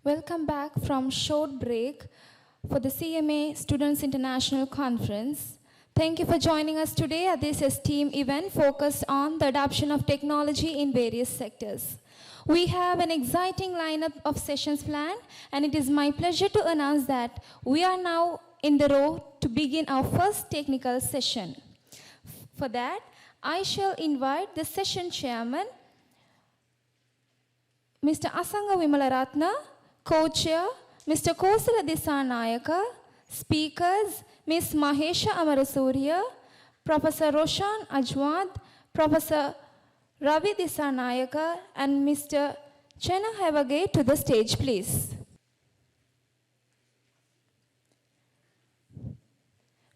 Welcome back from short break for the CMA Students International Conference. Thank you for joining us today at this esteemed event focused on the adoption of technology in various sectors. We have an exciting lineup of sessions planned, and it is my pleasure to announce that we are now in the row to begin our first technical session. For that, I shall invite the session chairman, Mr. Asanga Wimalaratna, co-chair, Mr. Kosala Disanayaka, speakers, Ms. Mahesha Amarasuriya, Professor Roshan Ajwad, Professor Ravi Disanayaka, and Mr. Chenna Hevage to the stage, please.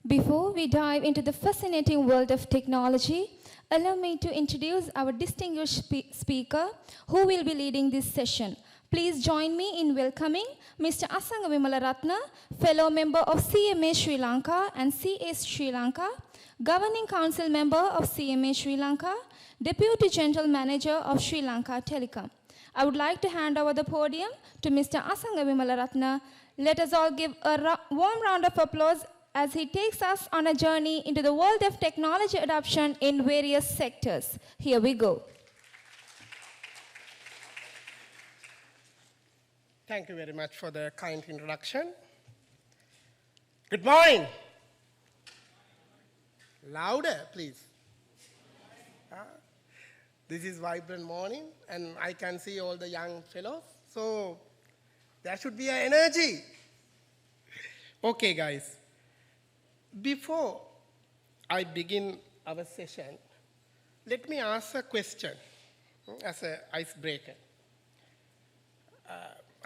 Before we dive into the fascinating world of technology, allow me to introduce our distinguished speaker who will be leading this session. Please join me in welcoming Mr. Asanga Wimalaratna, fellow member of CMA Sri Lanka and CS Sri Lanka, Governing Council member of CMA Sri Lanka, Deputy General Manager of Sri Lanka Telecom. I would like to hand over the podium to Mr. Asanga Wimalaratna. Let us all give a warm round of applause as he takes us on a journey into the world of technology adoption in various sectors. Here we go. Thank you very much for the kind introduction. Good morning. Louder, please. This is vibrant morning, and I can see all the young fellows, so there should be an energy. Okay, guys. Before I begin our session, let me ask a question as an icebreaker.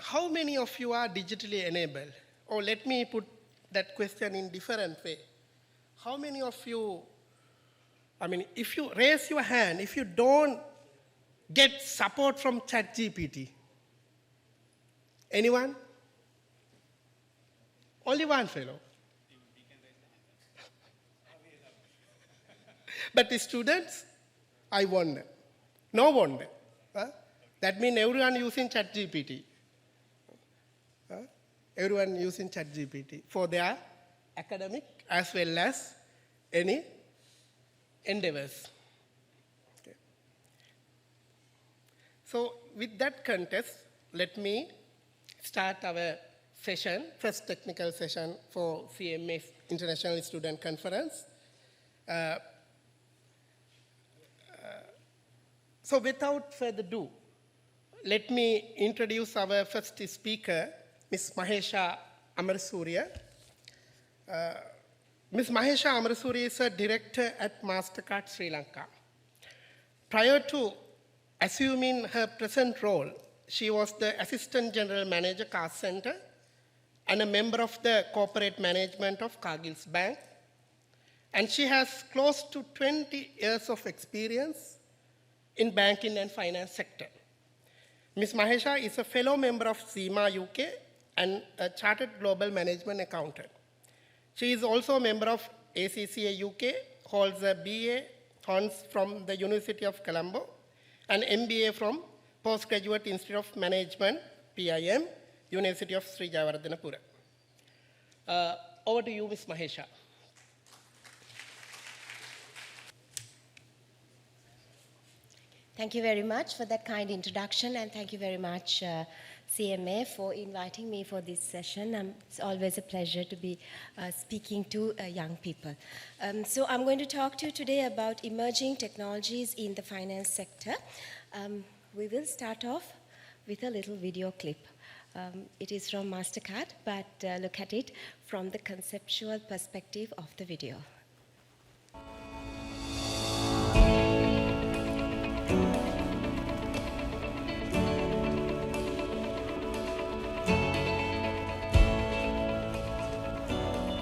How many of you are digitally enabled? Or let me put that question in different way. How many of you, if you raise your hand, if you don't get support from ChatGPT? Anyone? Only one fellow. But the students, I wonder. No wonder. That means everyone using ChatGPT. Everyone using ChatGPT for their academic as well as any endeavors. Okay. So with that context, let me start our session, first technical session for CMA International Student Conference. So without further ado, let me introduce our first speaker, Ms. Mahesha Amarasuriya. Ms. Mahesha Amarasuriya is a director at MasterCard Sri Lanka. Prior to assuming her present role, she was the Assistant General Manager, Car Center, and a member of the corporate management of Cargill's Bank. And she has close to 20 years of experience in banking and finance sector. Ms. Mahesha is a fellow member of CIMA UK and a chartered global management accountant. She is also a member of ACCA UK, holds a BA Hons from the University of Colombo, and MBA from Postgraduate Institute of Management, PIM, University of Sri Jayawardhanapura. Over to you, Ms. Mahesha. Thank you very much for that kind introduction, and thank you very much, CMA, for inviting me for this session. It's always a pleasure to be speaking to young people. So I'm going to talk to you today about emerging technologies in the finance sector. We will start off with a little video clip. It is from MasterCard, but look at it from the conceptual perspective of the video.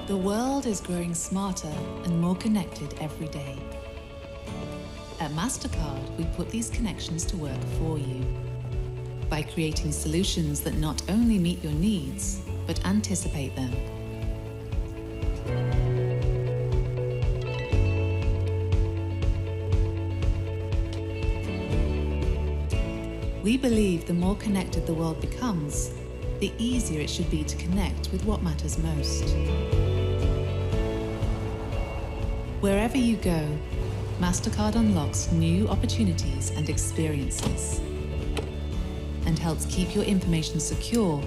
The world is growing smarter and more connected every day. At MasterCard, we put these connections to work for you by creating solutions that not only meet your needs, but anticipate them. We believe the more connected the world becomes, the easier it should be to connect with what matters most. Wherever you go, MasterCard unlocks new opportunities and experiences and helps keep your information secure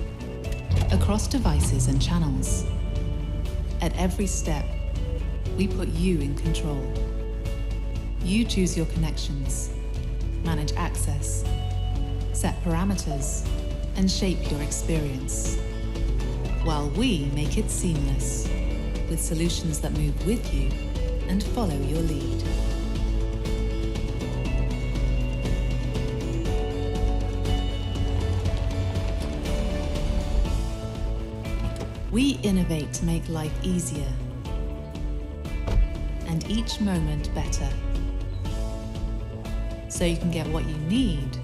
across devices and channels. At every step, we put you in control. You choose your connections, manage access, set parameters, and shape your experience, while we make it seamless with solutions that move with you and follow your lead. We innovate to make life easier and each moment better, so you can get what you need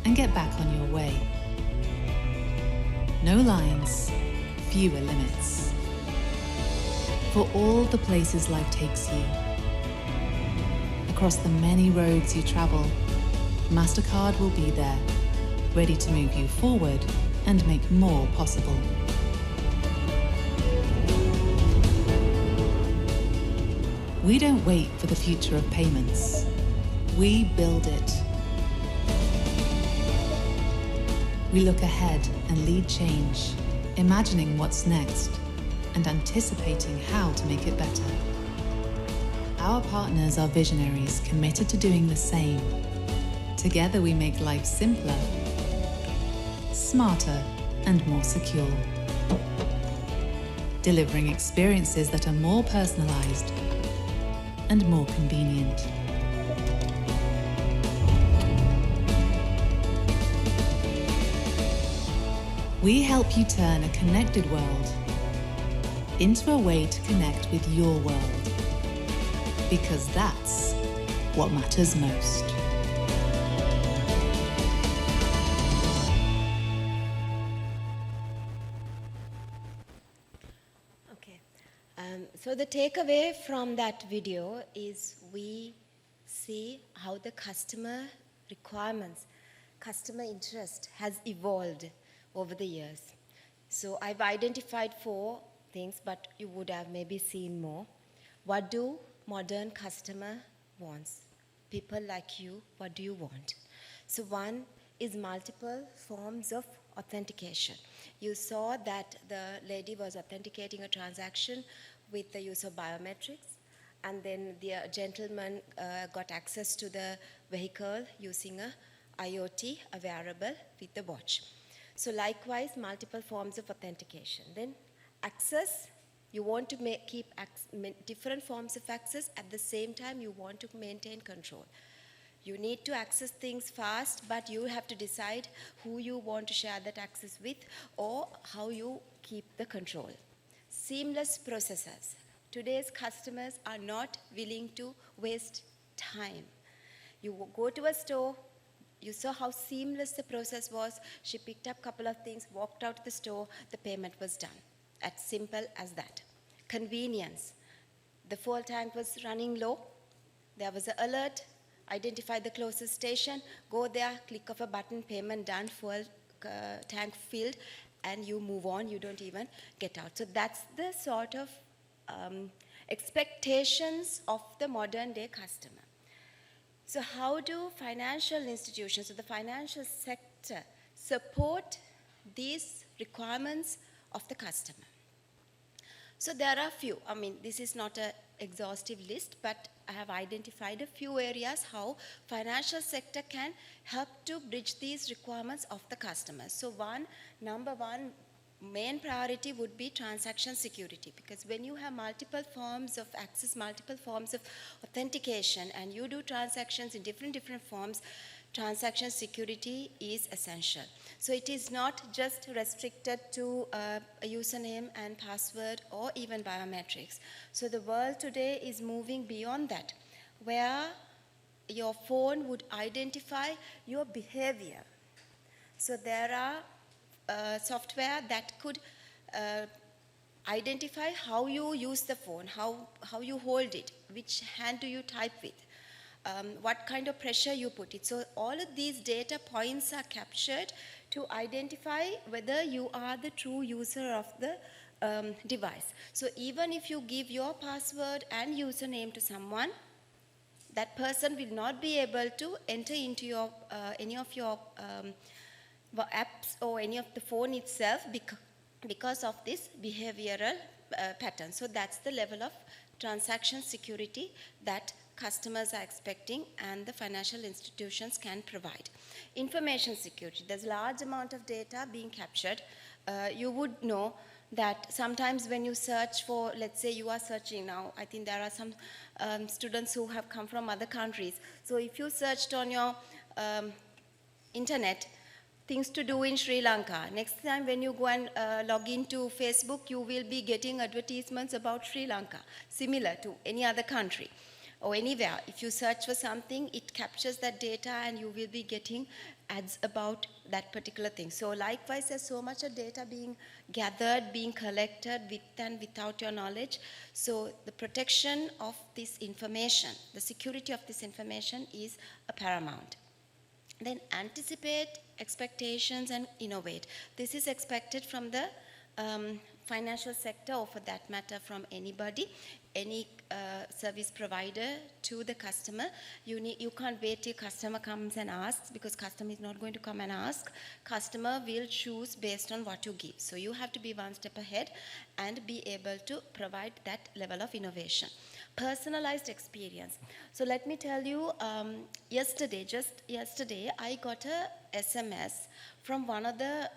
and get back on your way. No lines, fewer limits. For all the places life takes you, across the many roads you travel, MasterCard will be there, ready to move you forward and make more possible. We don't wait for the future of payments. We build it. We look ahead and lead change, imagining what's next and anticipating how to make it better. Our partners are visionaries committed to doing the same. Together we make life simpler, smarter, and more secure. Delivering experiences that are more personalized and more convenient. We help you turn a connected world into a way to connect with your world, because that's what matters most. Okay. So the takeaway from that video is we see how the customer requirements, customer interest has evolved over the years. So I've identified 4 things, but you would have maybe seen more. What do modern customer wants? People like you, what do you want? So one is multiple forms of authentication. You saw that the lady was authenticating a transaction with the use of biometrics, and then the gentleman got access to the vehicle using a IoT, a wearable with the watch. So likewise, multiple forms of authentication. Then access, you want to keep different forms of access. At the same time, you want to maintain control. You need to access things fast, but you have to decide who you want to share that access with or how you keep the control. Seamless processes. Today's customers are not willing to waste time. You go to a store, you saw how seamless the process was. She picked up a couple of things, walked out the store, the payment was done. As simple as that. Convenience. The fuel tank was running low. There was an alert. Identify the closest station. Go there, click of a button, payment done, fuel tank filled, and you move on. You don't even get out. So that's the sort of expectations of the modern day customer. So how do financial institutions or the financial sector support these requirements of the customer? So there are a few. I mean, this is not an exhaustive list, but I have identified a few areas how financial sector can help to bridge these requirements of the customer. So number one, main priority would be transaction security, because when you have multiple forms of access, multiple forms of authentication, and you do transactions in different forms, transaction security is essential. So it is not just restricted to a username and password or even biometrics. So the world today is moving beyond that, where your phone would identify your behavior. So there are software that could identify how you use the phone, how you hold it, which hand do you type with, what kind of pressure you put it. So all of these data points are captured to identify whether you are the true user of the device. So even if you give your password and username to someone, that person will not be able to enter into your any of your apps or any of the phone itself because of this behavioral pattern. So that's the level of transaction security that customers are expecting and the financial institutions can provide. Information security, there's a large amount of data being captured. You would know that sometimes when you search for, let's say you are searching now, I think there are some students who have come from other countries. So if you searched on your internet, things to do in Sri Lanka, next time when you go and log into Facebook, you will be getting advertisements about Sri Lanka, similar to any other country or anywhere. If you search for something, it captures that data and you will be getting ads about that particular thing. So likewise, there's so much of data being gathered, being collected with and without your knowledge. So the protection of this information, the security of this information is a paramount. Then anticipate expectations and innovate. This is expected from the financial sector, or for that matter from anybody, any service provider to the customer. You can't wait till customer comes and asks, because customer is not going to come and ask. Customer will choose based on what you give. So you have to be one step ahead and be able to provide that level of innovation. Personalized experience. So let me tell you, just yesterday, I got a SMS from one of the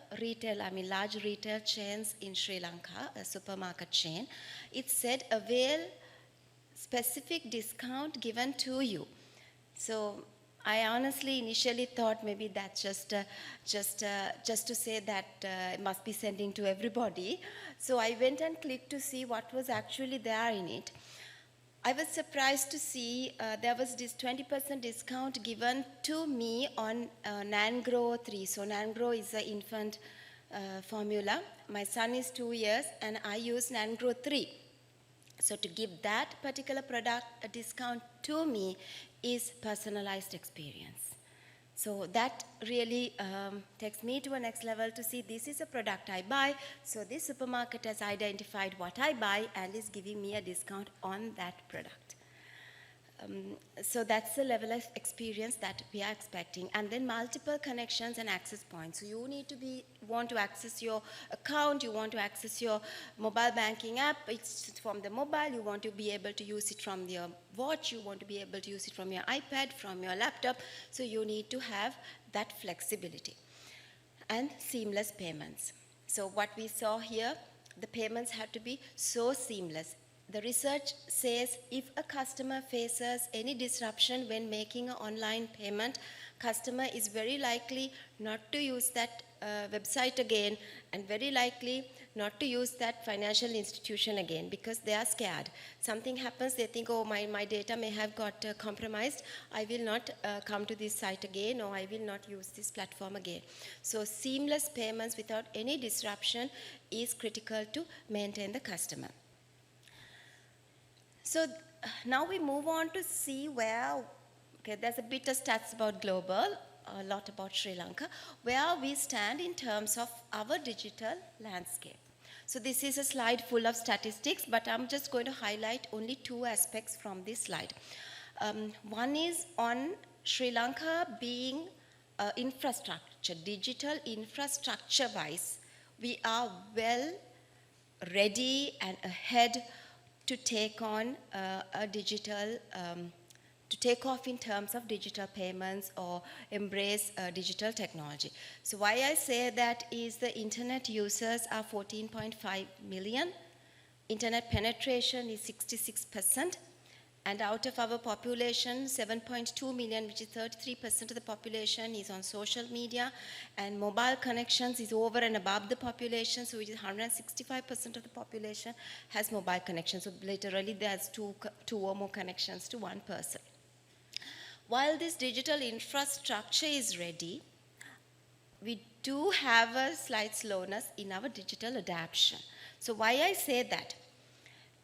large retail chains in Sri Lanka, a supermarket chain. It said, avail specific discount given to you. So I honestly initially thought maybe that's just to say that it must be sending to everybody. So I went and clicked to see what was actually there in it. I was surprised to see there was this 20% discount given to me on Nangro 3. So Nangro is an infant formula. My son is 2 years and I use Nangro 3. So to give that particular product a discount to me is personalized experience. So that really takes me to a next level to see this is a product I buy. So this supermarket has identified what I buy and is giving me a discount on that product. So that's the level of experience that we are expecting. And then multiple connections and access points. So you need to want to access your account, you want to access your mobile banking app, it's from the mobile, you want to be able to use it from your watch, you want to be able to use it from your iPad, from your laptop. So you need to have that flexibility. And seamless payments. So what we saw here, the payments have to be so seamless. The research says if a customer faces any disruption when making an online payment, customer is very likely not to use that website again and very likely not to use that financial institution again because they are scared. Something happens, they think, oh, my data may have got compromised. I will not come to this site again, or I will not use this platform again. So seamless payments without any disruption is critical to maintain the customer. So now we move on to see where, there's a bit of stats about global, a lot about Sri Lanka, where we stand in terms of our digital landscape. So this is a slide full of statistics, but I'm just going to highlight only two aspects from this slide. One is on Sri Lanka being infrastructure, digital infrastructure-wise, we are well ready and ahead to take on a digital, to take off in terms of digital payments or embrace digital technology. So why I say that is the internet users are 14.5 million. Internet penetration is 66%. And out of our population, 7.2 million, which is 33% of the population, is on social media. And mobile connections is over and above the population, so it is 165% of the population has mobile connections. So literally, there's two or more connections to one person. While this digital infrastructure is ready, we do have a slight slowness in our digital adoption. So why I say that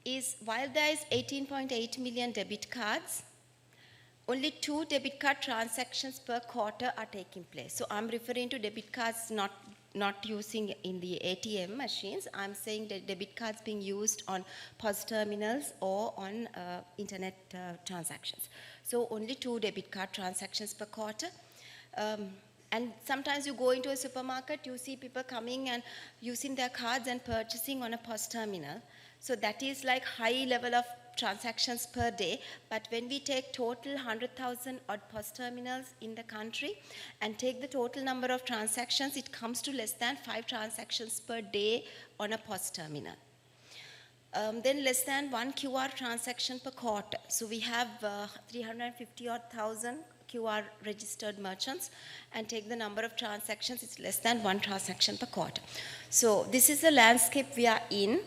is while there is 18.8 million debit cards, only 2 debit card transactions per quarter are taking place. So I'm referring to debit cards not using in the ATM machines. I'm saying that debit cards being used on POS terminals or on internet transactions. So only 2 debit card transactions per quarter. And sometimes you go into a supermarket, you see people coming and using their cards and purchasing on a POS terminal. So that is like high level of transactions per day. But when we take total 100,000 odd POS terminals in the country and take the total number of transactions, it comes to less than 5 transactions per day on a POS terminal. Then less than 1 QR transaction per quarter. So we have 350,000 QR registered merchants, and take the number of transactions, it's less than 1 transaction per quarter. So this is the landscape we are in.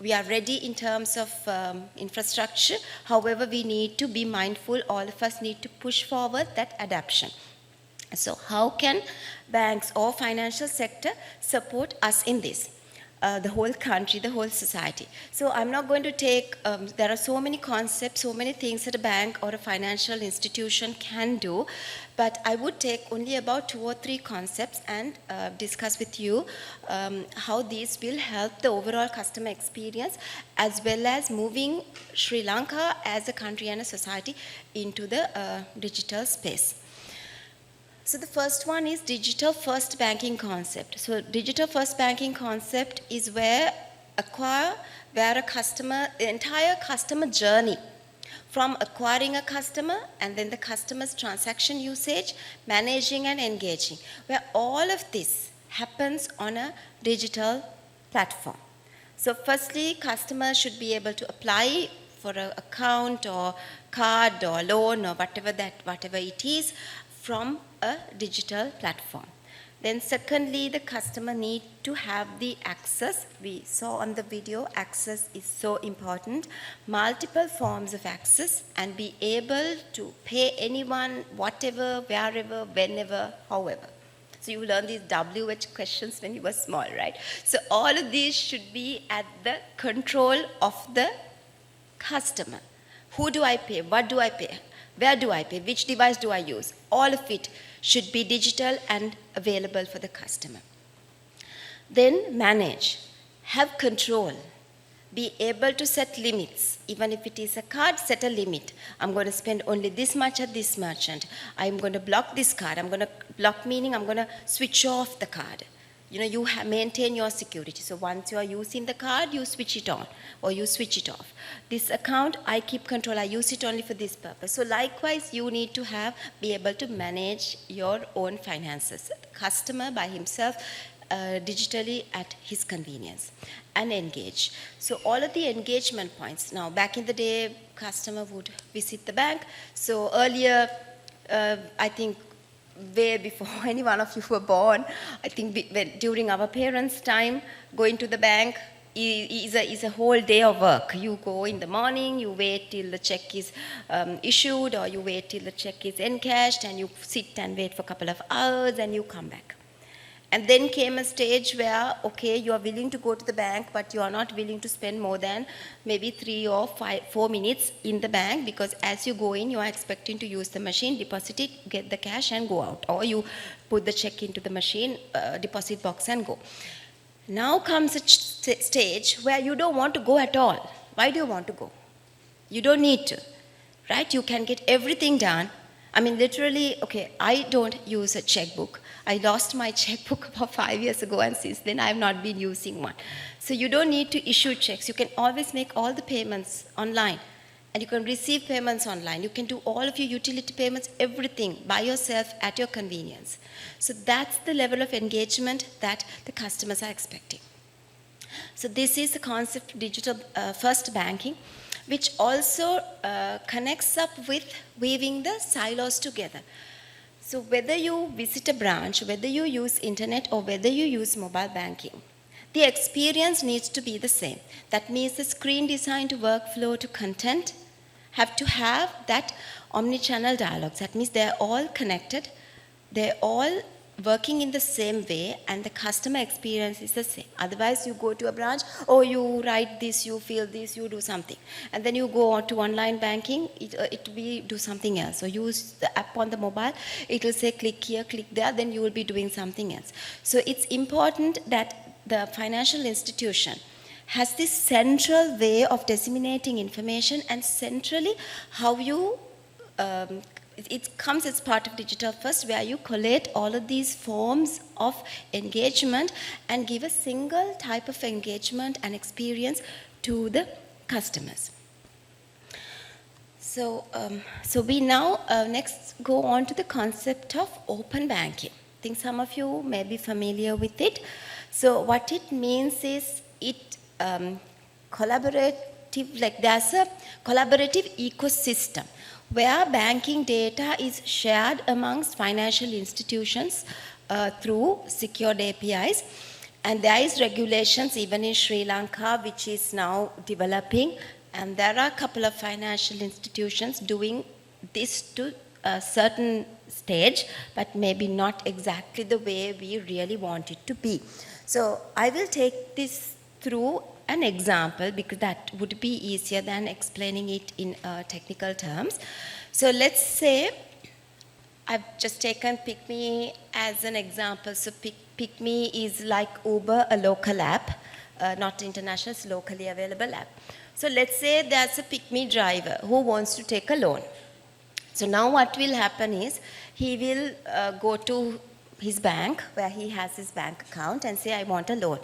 We are ready in terms of infrastructure. However, we need to be mindful, all of us need to push forward that adoption. So how can banks or financial sector support us in this? The whole country, the whole society. So I'm not going to take, there are so many concepts, so many things that a bank or a financial institution can do, but I would take only about 2 or 3 concepts and discuss with you how these will help the overall customer experience as well as moving Sri Lanka as a country and a society into the digital space. So the first one is digital first banking concept. So digital first banking concept is where a customer, the entire customer journey from acquiring a customer and then the customer's transaction usage, managing and engaging, where all of this happens on a digital platform. So firstly, customers should be able to apply for an account or card or loan or whatever it is from a digital platform. Then secondly, the customer need to have the access. We saw on the video, access is so important. Multiple forms of access and be able to pay anyone, whatever, wherever, whenever, however. So you learned these WH questions when you were small, right? So all of these should be at the control of the customer. Who do I pay? What do I pay? Where do I pay? Which device do I use? All of it should be digital and available for the customer. Then manage, have control, be able to set limits. Even if it is a card, set a limit. I'm going to spend only this much at this merchant. I'm going to block this card. I'm going to block meaning I'm going to switch off the card. You know, you maintain your security. So once you are using the card, you switch it on or you switch it off. This account, I keep control. I use it only for this purpose. So likewise, you need to be able to manage your own finances. The customer by himself, digitally at his convenience, and engage. So all of the engagement points. Now, back in the day, customer would visit the bank. So earlier, I think way before any one of you were born, I think during our parents' time, going to the bank is a whole day of work. You go in the morning, you wait till the check is issued, or you wait till the check is encashed, and you sit and wait for a couple of hours, and you come back. And then came a stage where, okay, you are willing to go to the bank, but you are not willing to spend more than maybe 3 or 4 minutes in the bank, because as you go in, you are expecting to use the machine, deposit it, get the cash and go out. Or you put the check into the machine, deposit box and go. Now comes a stage where you don't want to go at all. Why do you want to go? You don't need to, right? You can get everything done. I mean, literally, okay, I don't use a checkbook. I lost my checkbook about 5 years ago, and since then I have not been using one. So you don't need to issue checks. You can always make all the payments online, and you can receive payments online. You can do all of your utility payments, everything by yourself at your convenience. So that's the level of engagement that the customers are expecting. So this is the concept of digital first banking, which also connects up with weaving the silos together. So whether you visit a branch, whether you use internet, or whether you use mobile banking, the experience needs to be the same. That means the screen design to workflow to content have to have that omni-channel dialogues. That means they're all connected, they're all working in the same way and the customer experience is the same. Otherwise, you go to a branch, oh, you write this, you fill this, you do something. And then you go on to online banking, it will do something else. So use the app on the mobile, it will say click here, click there, then you will be doing something else. So it's important that the financial institution has this central way of disseminating information, and centrally how you it comes as part of digital first, where you collate all of these forms of engagement and give a single type of engagement and experience to the customers. So, we now next go on to the concept of open banking. I think some of you may be familiar with it. So what it means is it collaborative, like there's a collaborative ecosystem where banking data is shared amongst financial institutions through secured APIs. And there is regulations even in Sri Lanka, which is now developing. And there are a couple of financial institutions doing this to a certain stage, but maybe not exactly the way we really want it to be. So I will take this through an example because that would be easier than explaining it in technical terms. So let's say I've just taken PickMe as an example. So PickMe is like Uber, a local app, not international, it's locally available app. So let's say there's a PickMe driver who wants to take a loan. So now what will happen is he will go to his bank where he has his bank account and say, I want a loan.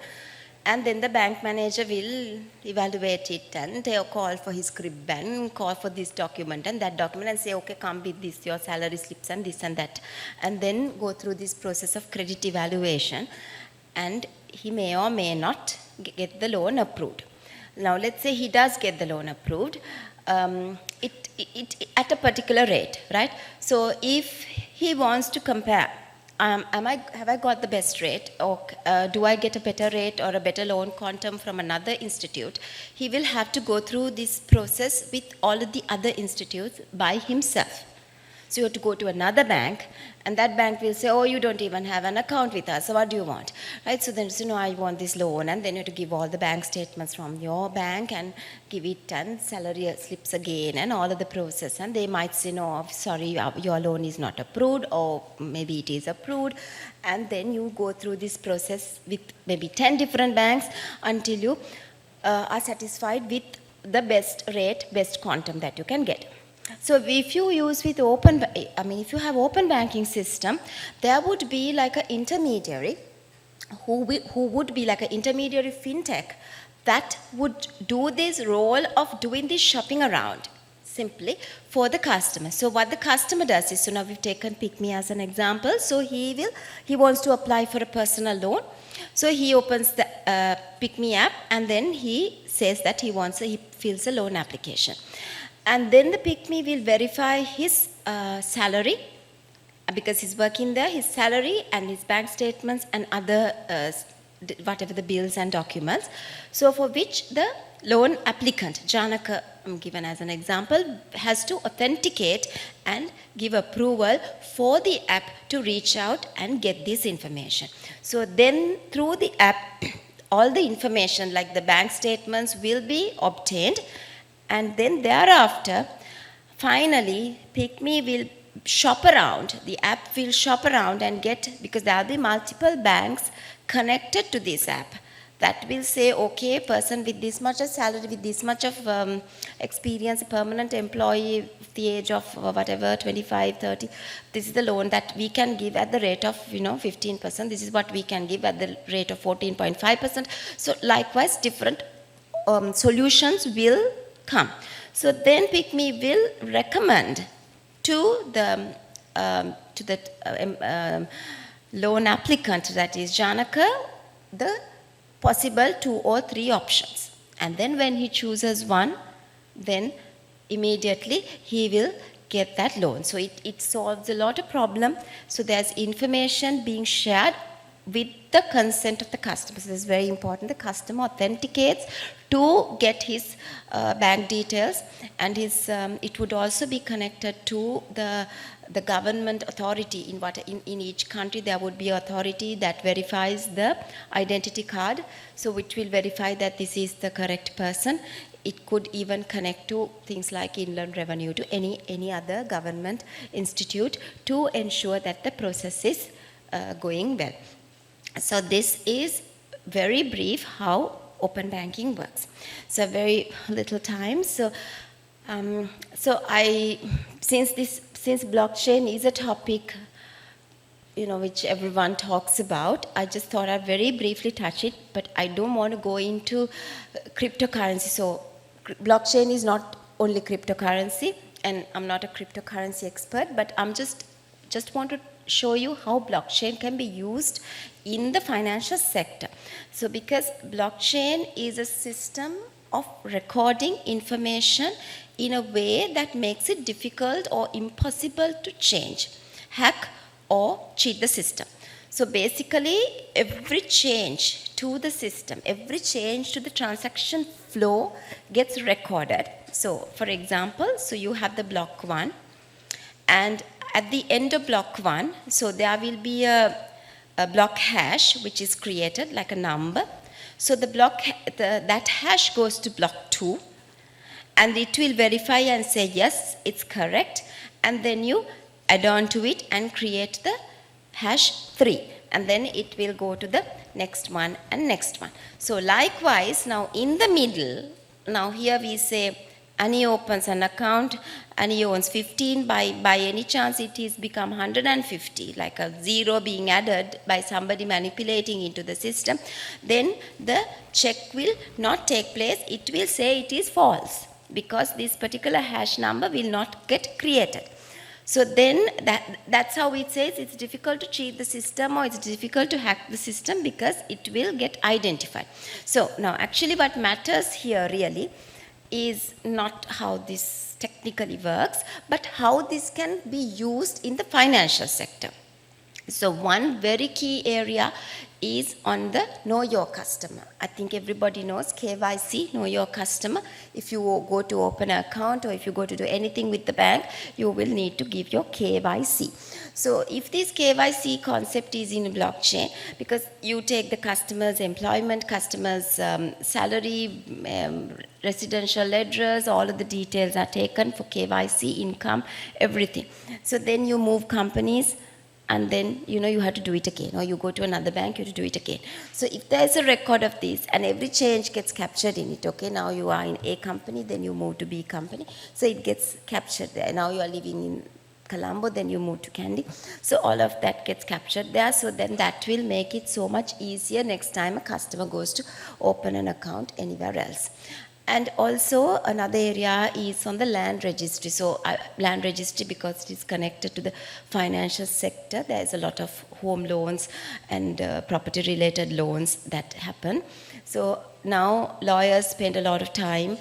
And then the bank manager will evaluate it and they'll call for his crib and call for this document and that document and say, okay, come with this, your salary slips and this and that. And then go through this process of credit evaluation. And he may or may not get the loan approved. Now, let's say he does get the loan approved at a particular rate, right? So if he wants to compare, have I got the best rate, or do I get a better rate or a better loan quantum from another institute? He will have to go through this process with all of the other institutes by himself. So you have to go to another bank, and that bank will say, oh, you don't even have an account with us, so what do you want? Right? So then you say, no, I want this loan, and then you have to give all the bank statements from your bank and give it and salary slips again and all of the process. And they might say, no, sorry, your loan is not approved, or maybe it is approved. And then you go through this process with maybe 10 different banks until you are satisfied with the best rate, best quantum that you can get. So if you use with if you have open banking system, there would be like an intermediary who would be like an intermediary fintech that would do this role of doing this shopping around simply for the customer. So what the customer does is, so now we've taken PickMe as an example. So he wants to apply for a personal loan. So he opens the PickMe app and then he says that he fills a loan application. And then the PickMe will verify his salary, because he's working there, his salary and his bank statements and other, whatever the bills and documents. So for which the loan applicant, Janaka, I'm given as an example, has to authenticate and give approval for the app to reach out and get this information. So then through the app, all the information like the bank statements will be obtained. And then thereafter, finally, PickMe will shop around, the app will shop around and get, because there will be multiple banks connected to this app that will say, okay, person with this much of salary, with this much of experience, a permanent employee, the age of whatever, 25, 30, this is the loan that we can give at the rate of 15%. This is what we can give at the rate of 14.5%. So likewise, different solutions will come. So then PickMe will recommend to the loan applicant, that is Janaka, the possible 2 or 3 options. And then when he chooses one, then immediately he will get that loan. So it solves a lot of problem. So there's information being shared with the consent of the customer. So this is very important. The customer authenticates to get his bank details, and his it would also be connected to the government authority. In each country there would be authority that verifies the identity card, so which will verify that this is the correct person. It could even connect to things like Inland Revenue, to any other government institute, to ensure that the process is going well. So this is very brief how open banking works. So very little time. So since blockchain is a topic, which everyone talks about, I just thought I'd very briefly touch it, but I don't want to go into cryptocurrency. So blockchain is not only cryptocurrency, and I'm not a cryptocurrency expert, but I'm just want to show you how blockchain can be used in the financial sector. So because blockchain is a system of recording information in a way that makes it difficult or impossible to change, hack, or cheat the system. So basically, every change to the system, every change to the transaction flow gets recorded. So for example, so you have the block 1, and at the end of block 1, so there will be a block hash which is created like a number. So that hash goes to block 2, and it will verify and say yes, it's correct, and then you add on to it and create the hash 3, and then it will go to the next one and next one. So likewise, now in the middle, now here we say Annie opens an account, Annie owns 15, by any chance it is become 150, like a 0 being added by somebody manipulating into the system, then the check will not take place, it will say it is false, because this particular hash number will not get created. So then that's how it says it's difficult to cheat the system, or it's difficult to hack the system, because it will get identified. So now actually what matters here really is not how this technically works, but how this can be used in the financial sector. So one very key area is on the Know Your Customer. I think everybody knows KYC, Know Your Customer. If you go to open an account, or if you go to do anything with the bank, you will need to give your KYC. So if this KYC concept is in blockchain, because you take the customer's employment, customer's salary, residential address, all of the details are taken for KYC, income, everything. So then you move companies, and then you have to do it again, or you go to another bank, you have to do it again. So if there's a record of this, and every change gets captured in it, okay, now you are in A company, then you move to B company, so it gets captured there. Now you are living in Colombo, then you move to Kandy. So all of that gets captured there, so then that will make it so much easier next time a customer goes to open an account anywhere else. And also another area is on the land registry. So land registry, because it is connected to the financial sector, there is a lot of home loans and property related loans that happen. So now lawyers spend a lot of time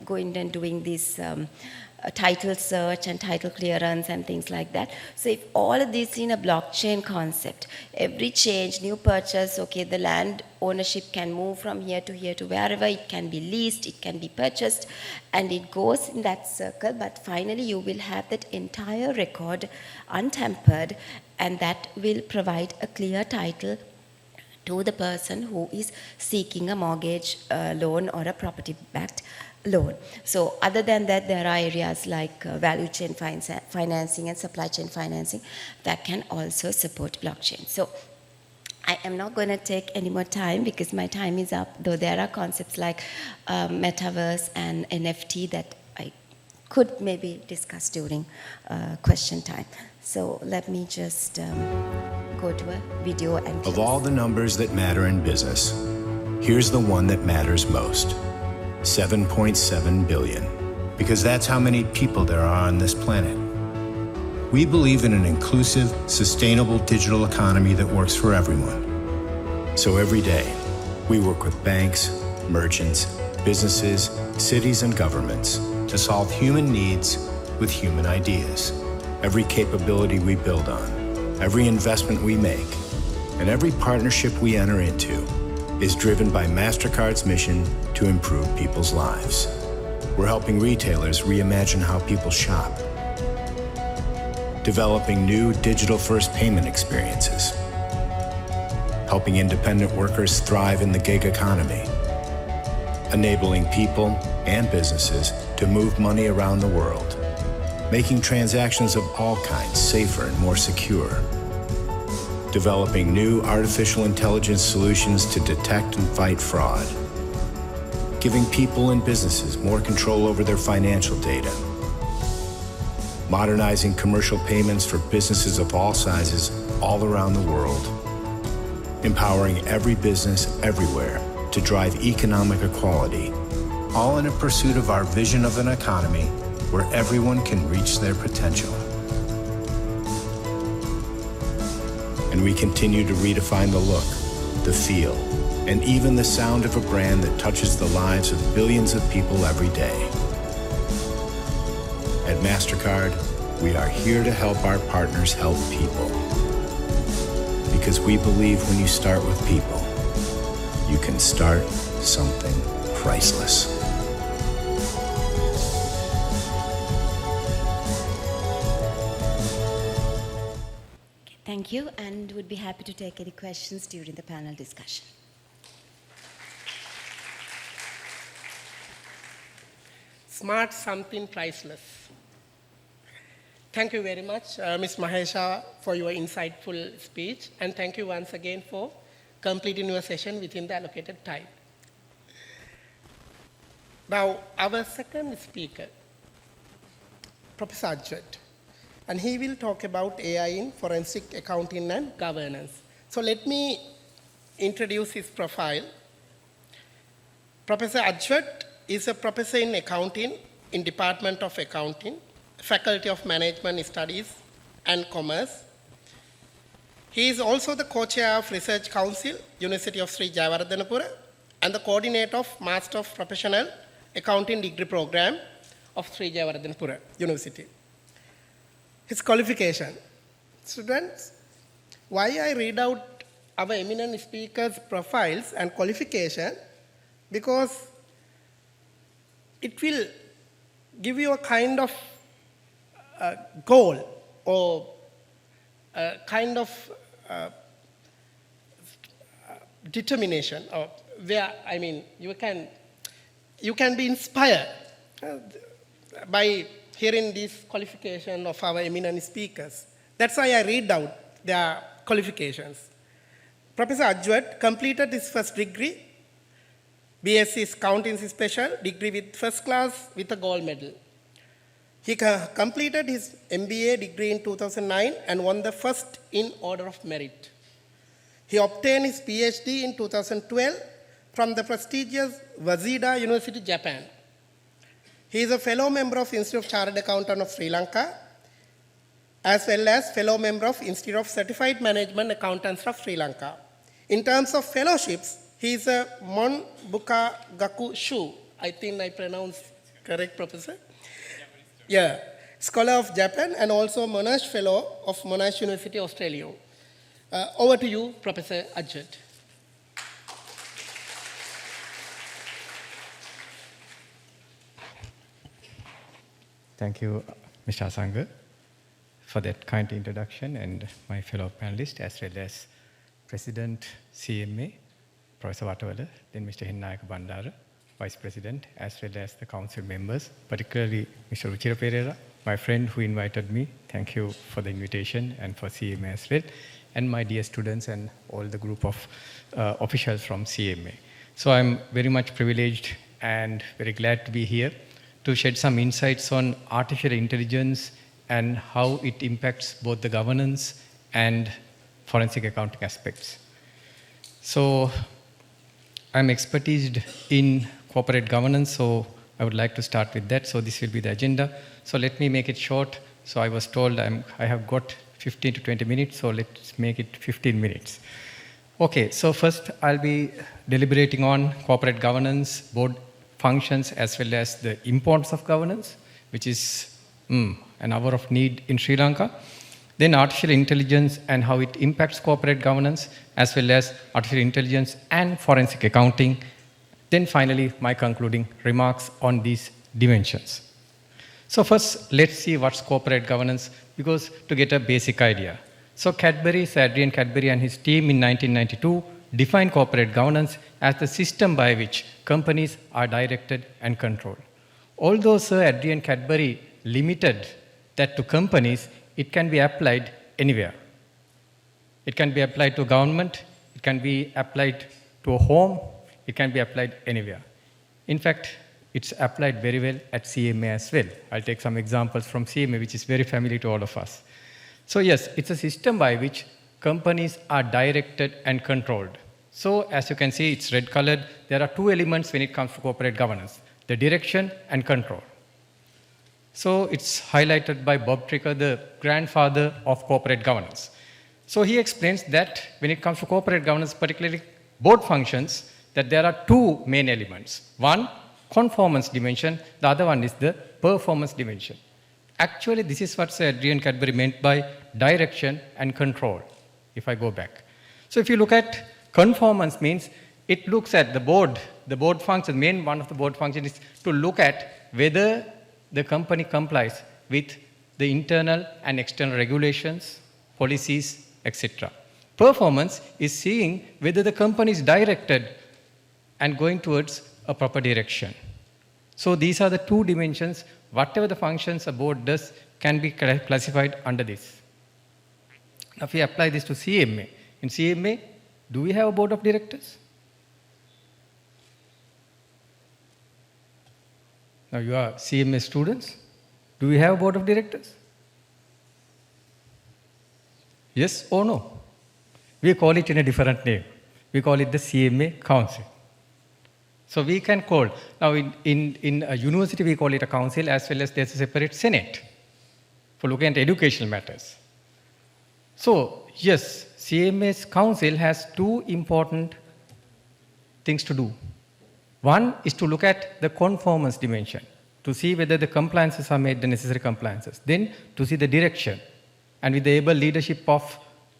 going and doing this title search and title clearance and things like that. So if all of this in a blockchain concept, every change, new purchase, okay, the land ownership can move from here to wherever, it can be leased, it can be purchased, and it goes in that circle, but finally you will have that entire record untampered, and that will provide a clear title to the person who is seeking a mortgage loan or a property-backed loan. So other than that, there are areas like value chain financing and supply chain financing that can also support blockchain. So I am not going to take any more time because my time is up, though there are concepts like metaverse and NFT that I could maybe discuss during question time. So let me just go to a video and close. Of all the numbers that matter in business, here's the one that matters most. 7.7 billion, because that's how many people there are on this planet. We believe in an inclusive, sustainable digital economy that works for everyone. So every day, we work with banks, merchants, businesses, cities, and governments to solve human needs with human ideas. Every capability we build on, every investment we make, And every partnership we enter into is driven by MasterCard's mission to improve people's lives. We're helping retailers reimagine how people shop, developing new digital-first payment experiences, helping independent workers thrive in the gig economy, enabling people and businesses to move money around the world, making transactions of all kinds safer and more secure, developing new artificial intelligence solutions to detect and fight fraud, giving people and businesses more control over their financial data, modernizing commercial payments for businesses of all sizes all around the world, empowering every business everywhere to drive economic equality, all in a pursuit of our vision of an economy where everyone can reach their potential. And we continue to redefine the look, the feel, and even the sound of a brand that touches the lives of billions of people every day. At MasterCard, we are here to help our partners help people. Because we believe when you start with people, you can start something priceless. Thank you, and would be happy to take any questions during the panel discussion. Smart something priceless. Thank you very much, Ms. Mahesha, for your insightful speech, and thank you once again for completing your session within the allocated time. Now, our second speaker, Professor Ajwat, and he will talk about AI in forensic accounting and governance. So let me introduce his profile. Professor Ajwat is a professor in accounting in Department of Accounting, Faculty of Management Studies and Commerce. He is also the co-chair of Research Council, University of Sri Jayawardhanapura, and the coordinator of Master of Professional Accounting Degree Program of Sri Jayawardhanapura University. His qualification. Students, why I read out our eminent speakers' profiles and qualification? Because it will give you a kind of goal or a kind of determination, or where, I mean, you can be inspired by hearing this qualification of our eminent speakers. That's why I read out their qualifications. Professor Ajwat completed his first degree, BSc Accountancy Special, degree with first class with a gold medal. He completed his MBA degree in 2009 and won the first in order of merit. He obtained his PhD in 2012 from the prestigious Waseda University, Japan. He is a fellow member of Institute of Chartered Accountants of Sri Lanka, as well as fellow member of Institute of Certified Management Accountants of Sri Lanka. In terms of fellowships, he is a Mon Buka Gaku Shu. I think I pronounced correct, Professor? Yeah. Scholar of Japan and also Monash Fellow of Monash University, Australia. Over to you, Professor Ajwat. Thank you, Mr. Asanga, for that kind introduction, and my fellow panelists, as well as President CMA, Professor Watawala, then Mr. Hennayaka Bandara, Vice President, as well as the council members, particularly Mr. Ruchira Pereira, my friend who invited me. Thank you for the invitation, and for CMA as well, and my dear students and all the group of officials from CMA. So I'm very much privileged and very glad to be here to shed some insights on artificial intelligence and how it impacts both the governance and forensic accounting aspects. So I'm expertised in corporate governance, so I would like to start with that. So this will be the agenda. So let me make it short. So I was told I have got 15 to 20 minutes, so let's make it 15 minutes. Okay, so first I'll be deliberating on corporate governance, board functions, as well as the importance of governance, which is an hour of need in Sri Lanka. then artificial intelligence and how it impacts corporate governance, as well as artificial intelligence and forensic accounting. Then finally, my concluding remarks on these dimensions. So first, let's see what's corporate governance, because to get a basic idea. So Sir Adrian Cadbury and his team in 1992 defined corporate governance as the system by which companies are directed and controlled. Although Sir Adrian Cadbury limited that to companies, it can be applied anywhere. It can be applied to government, it can be applied to a home, it can be applied anywhere. In fact, it's applied very well at CMA as well. I'll take some examples from CMA, which is very familiar to all of us. So yes, it's a system by which companies are directed and controlled. So as you can see, it's red colored. There are two elements when it comes to corporate governance: the direction and control. So it's highlighted by Bob Tricker, the grandfather of corporate governance. So he explains that when it comes to corporate governance, particularly board functions, that there are two main elements. One, conformance dimension. The other one is the performance dimension. Actually, this is what Sir Adrian Cadbury meant by direction and control, if I go back. So if you look at conformance, means it looks at the board function. Main one of the board function is to look at whether the company complies with the internal and external regulations, policies, etc. Performance is seeing whether the company is directed and going towards a proper direction. So these are the two dimensions. Whatever the functions a board does can be classified under this. Now if we apply this to CMA, in CMA, do we have a board of directors? Now you are CMA students. Do we have a board of directors? Yes or no? We call it in a different name. We call it the CMA Council. So we can call, now in a university we call it a council, as well as there's a separate senate for looking at educational matters. So yes, CMA's council has two important things to do. One is to look at the conformance dimension, to see whether the compliances are made, the necessary compliances. Then to see the direction. And with the able leadership of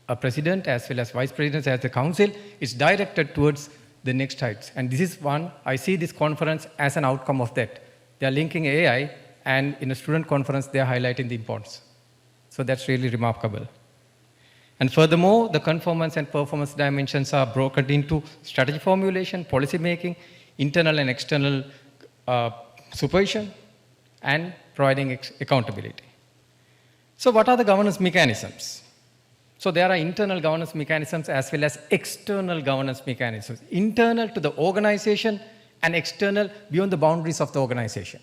a president as well as vice presidents as the council, is directed towards the next heights. And this is one, I see this conference as an outcome of that. They are linking AI, and in a student conference, they are highlighting the importance. So that's really remarkable. And furthermore, the conformance and performance dimensions are broken into strategy formulation, policy making, internal and external supervision, and providing accountability. So what are the governance mechanisms? So there are internal governance mechanisms as well as external governance mechanisms. Internal to the organization and external beyond the boundaries of the organization.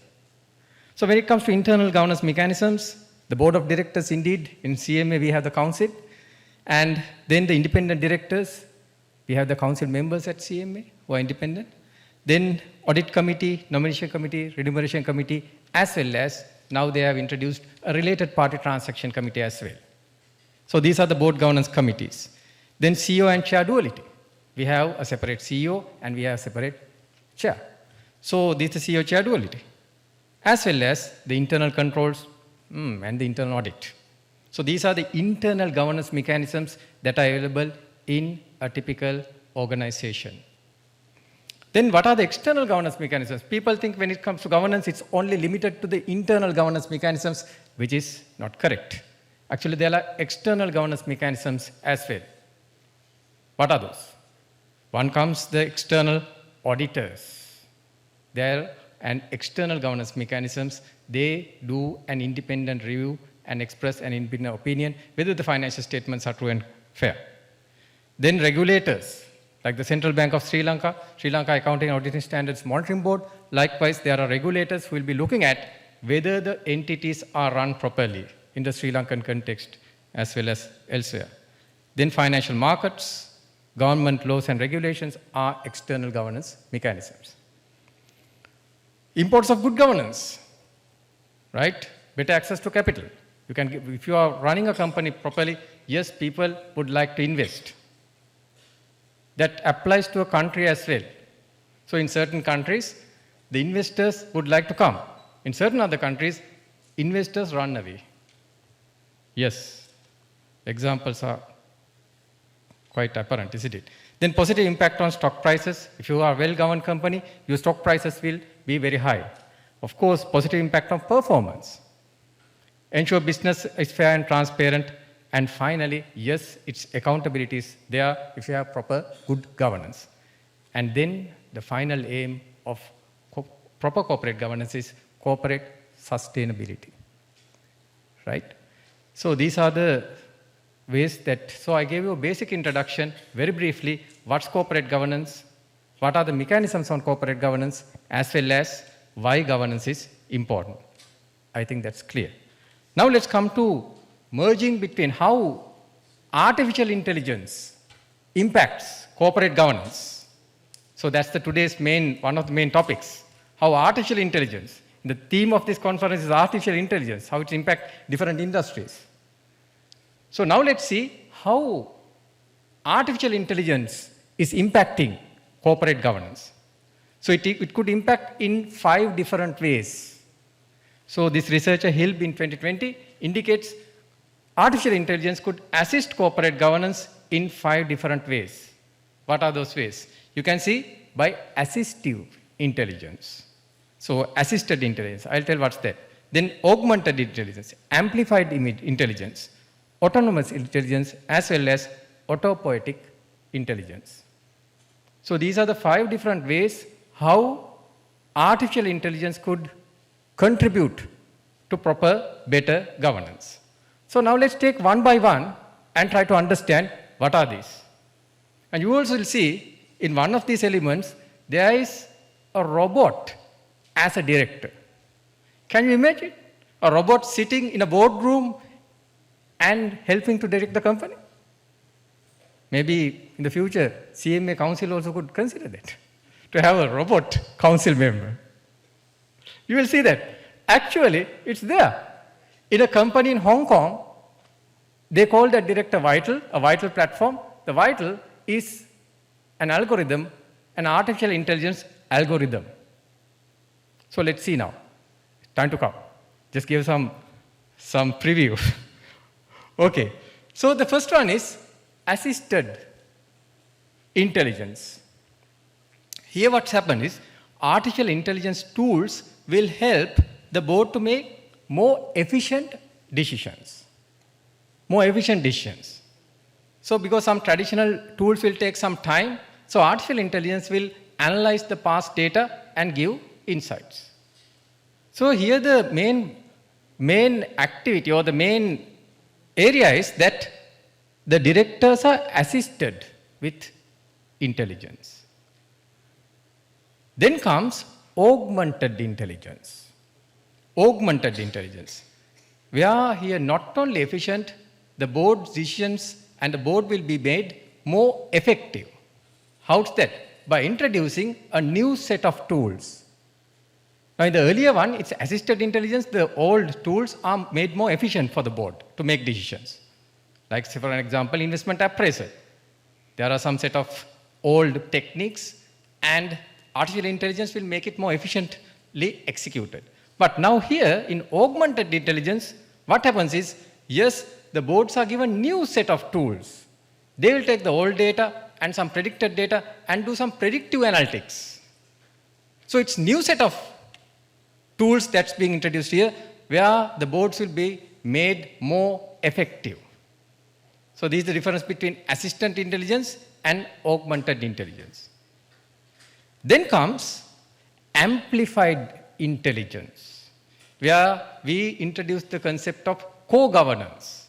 So when it comes to internal governance mechanisms, the board of directors, indeed, in CMA we have the council, and then the independent directors, we have the council members at CMA who are independent, then audit committee, nomination committee, remuneration committee, as well as now they have introduced a related party transaction committee as well. So these are the board governance committees. Then CEO and chair duality. We have a separate CEO and we have a separate chair. So this is CEO chair duality, as well as the internal controls and the internal audit. So these are the internal governance mechanisms that are available in a typical organization. Then what are the external governance mechanisms? People think when it comes to governance, it's only limited to the internal governance mechanisms, which is not correct. Actually, there are external governance mechanisms as well. What are those? One comes the external auditors. There are external governance mechanisms. They do an independent review and express an independent opinion whether the financial statements are true and fair. Then regulators, like the Central Bank of Sri Lanka, Sri Lanka Accounting and Auditing Standards Monitoring Board. Likewise, there are regulators who will be looking at whether the entities are run properly in the Sri Lankan context as well as elsewhere. Then financial markets, government laws and regulations are external governance mechanisms. Importance of good governance, right? Better access to capital. You can give, if you are running a company properly, yes, people would like to invest. That applies to a country as well. So in certain countries, the investors would like to come. In certain other countries, investors run away. Yes, Examples are quite apparent, isn't it? Then positive impact on stock prices. If you are a well-governed company, your stock prices will be very high. Of course, positive impact on performance. Ensure business is fair and transparent. And finally, yes, its accountability is there if you have proper good governance. And then the final aim of proper corporate governance is corporate sustainability, right? So these are the ways that, so I gave you a basic introduction, very briefly, what's corporate governance, what are the mechanisms on corporate governance, as well as why governance is important. I think that's clear. Now let's come to merging between how artificial intelligence impacts corporate governance. So that's today's one of the main topics, how artificial intelligence, the theme of this conference is artificial intelligence, how it impacts different industries. So now let's see how artificial intelligence is impacting corporate governance. So it could impact in 5 different ways. So this researcher Hilb in 2020 indicates artificial intelligence could assist corporate governance in 5 different ways. What are those ways? You can see by assistive intelligence. So assisted intelligence, I'll tell what's that. Then augmented intelligence, amplified intelligence, autonomous intelligence, as well as autopoietic intelligence. So these are the 5 different ways how artificial intelligence could contribute to proper, better governance. So now let's take one by one and try to understand what are these. And you also will see in one of these elements, there is a robot as a director. Can you imagine a robot sitting in a boardroom and helping to direct the company? Maybe in the future, CMA Council also could consider that, to have a robot council member. You will see that. Actually, it's there. In a company in Hong Kong, they call that director Vital, a Vital platform. The Vital is an algorithm, an artificial intelligence algorithm. So let's see now. Time to come. Just give some preview. Okay. So the first one is assisted intelligence. Here what's happened is artificial intelligence tools will help the board to make more efficient decisions. More efficient decisions. So because some traditional tools will take some time, so artificial intelligence will analyze the past data and give insights. So here the main activity or the main area is that the directors are assisted with intelligence. Then comes augmented intelligence. Augmented intelligence. We are here not only efficient, the board's decisions and the board will be made more effective. How's that? By introducing a new set of tools. Now in the earlier one, it's assisted intelligence, the old tools are made more efficient for the board to make decisions. Like say for an example, investment appraisal. There are some set of old techniques and artificial intelligence will make it more efficiently executed. But now here in augmented intelligence, what happens is, yes, the boards are given new set of tools. They will take the old data and some predicted data and do some predictive analytics. So it's new set of tools that's being introduced here where the boards will be made more effective. So this is the difference between assistant intelligence and augmented intelligence. Then comes amplified intelligence, where we introduce the concept of co-governance.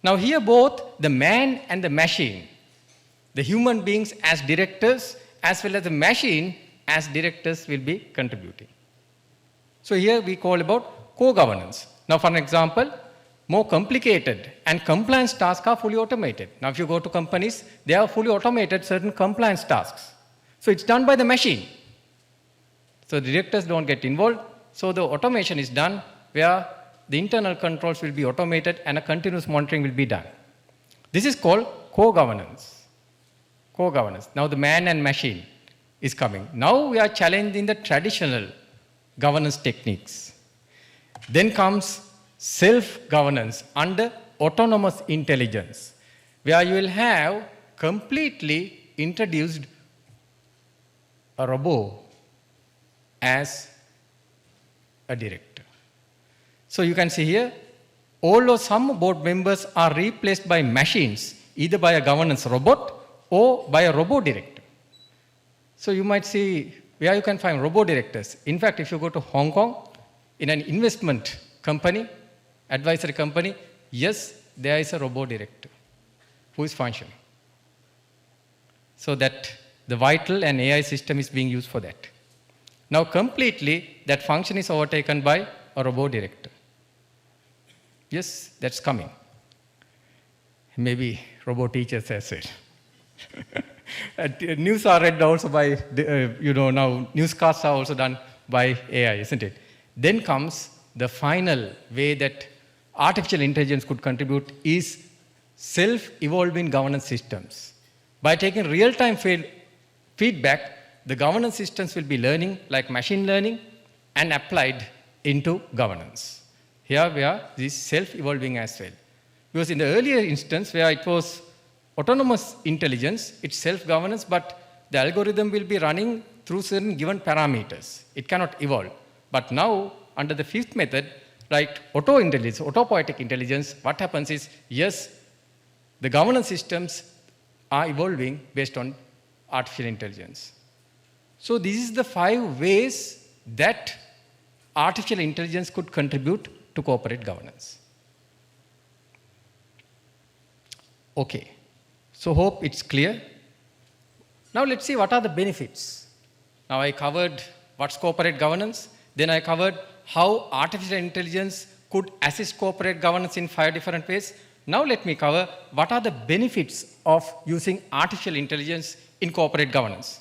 Now here both the man and the machine, the human beings as directors as well as the machine as directors will be contributing. So here we call about co-governance. Now for an example, more complicated and compliance tasks are fully automated. Now if you go to companies, they are fully automated certain compliance tasks. So it's done by the machine. So the directors don't get involved. So the automation is done where the internal controls will be automated and a continuous monitoring will be done. This is called co-governance. Co-governance. Now the man and machine is coming. Now we are challenging the traditional governance techniques. Then comes self-governance under autonomous intelligence, where you will have completely introduced a robot as a director. So you can see here, although some board members are replaced by machines, either by a governance robot or by a robot director. So you might see where you can find robot directors. In fact, if you go to Hong Kong, in an investment company, advisory company, yes, there is a robot director who is functioning. So that the vital and AI system is being used for that. Now completely that function is overtaken by a robot director. Yes, that's coming. Maybe robot teachers as well. News are read also by, now newscasts are also done by AI, isn't it? Then comes the final way that artificial intelligence could contribute is self-evolving governance systems. By taking real-time feedback, the governance systems will be learning like machine learning and applied into governance. Here we are, this self-evolving as well. Because in the earlier instance where it was autonomous intelligence, it's self-governance, but the algorithm will be running through certain given parameters. It cannot evolve. But now, under the fifth method, like auto-intelligence, autopoietic intelligence, what happens is, yes, the governance systems are evolving based on artificial intelligence. So this is the 5 ways that artificial intelligence could contribute to corporate governance. Okay, so hope it's clear. Now let's see what are the benefits. Now I covered what's corporate governance, then I covered how artificial intelligence could assist corporate governance in 5 different ways. Now let me cover what are the benefits of using artificial intelligence in corporate governance.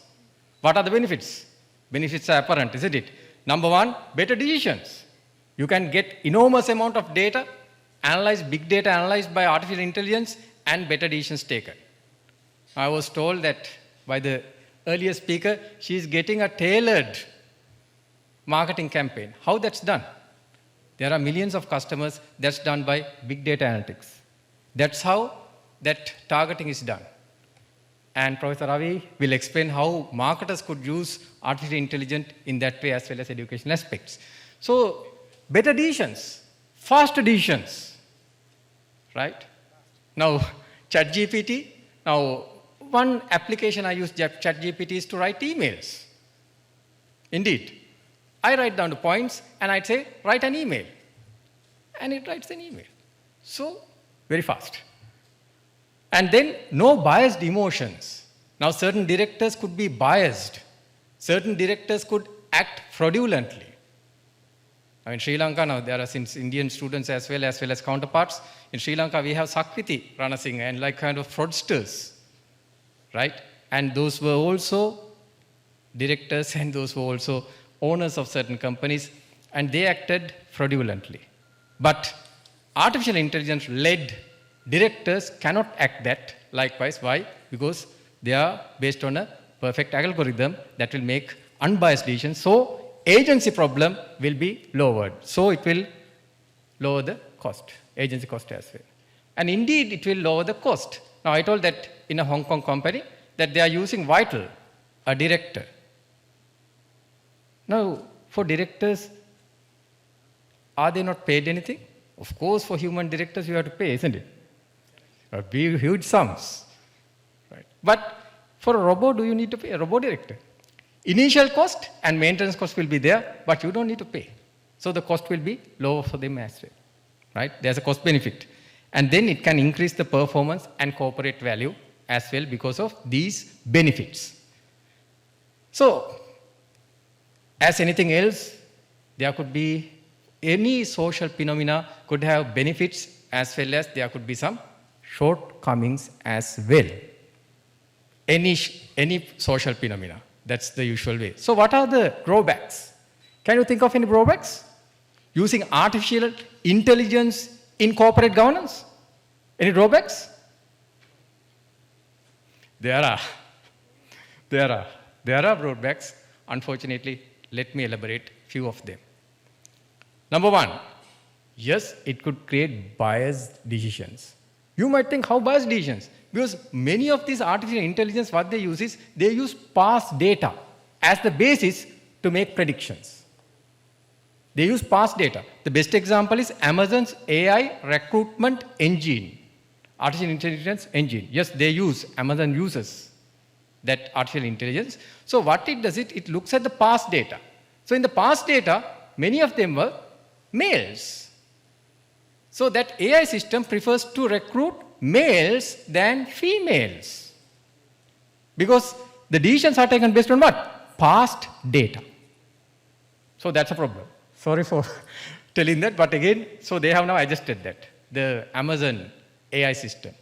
What are the benefits? Benefits are apparent, isn't it? Number 1, better decisions. You can get enormous amount of data, big data analyzed by artificial intelligence, and better decisions taken. I was told that by the earlier speaker, she is getting a tailored marketing campaign. How that's done? There are millions of customers, that's done by big data analytics. That's how that targeting is done. And Professor Ravi will explain how marketers could use artificial intelligence in that way as well as education aspects. So, better decisions, faster decisions, right? Now, ChatGPT, now one application I use ChatGPT is to write emails. Indeed, I write down the points and I'd say, write an email. And it writes an email. So, very fast. And then no biased emotions. Now certain directors could be biased. Certain directors could act fraudulently. Now in Sri Lanka, now there are since Indian students as well as counterparts. In Sri Lanka, we have Sakriti Ranasinghe and like kind of fraudsters, right? And those were also directors and those were also owners of certain companies, and they acted fraudulently. But artificial intelligence-led directors cannot act that likewise. Why? Because they are based on a perfect algorithm that will make unbiased decisions. So agency problem will be lowered. So it will lower the cost, agency cost as well. And indeed, it will lower the cost. Now, I told that in a Hong Kong company that they are using Vital, a director. Now, for directors, are they not paid anything? Of course, for human directors, you have to pay, isn't it? Big, huge sums. Right? But for a robot, do you need to pay? A robot director. Initial cost and maintenance cost will be there, but you don't need to pay. So the cost will be lower for them as well. Right? There's a cost benefit. And then it can increase the performance and corporate value as well because of these benefits. So, as anything else, there could be any social phenomena could have benefits as well as there could be some shortcomings as well. Any social phenomena, that's the usual way. So what are the drawbacks? Can you think of any drawbacks? Using artificial intelligence in corporate governance? Any drawbacks? There are drawbacks. Unfortunately, let me elaborate few of them. Number 1, Yes, it could create biased decisions. You might think, how biased decisions? Because many of these artificial intelligence, what they use is, they use past data as the basis to make predictions. They use past data. The best example is Amazon's AI recruitment engine, artificial intelligence engine. Yes, Amazon uses that artificial intelligence. So what it does, it looks at the past data. So in the past data, many of them were males. So that AI system prefers to recruit males than females. Because the decisions are taken based on what? Past data. So that's a problem. Sorry for telling that, but again, so they have now adjusted that, the Amazon AI system.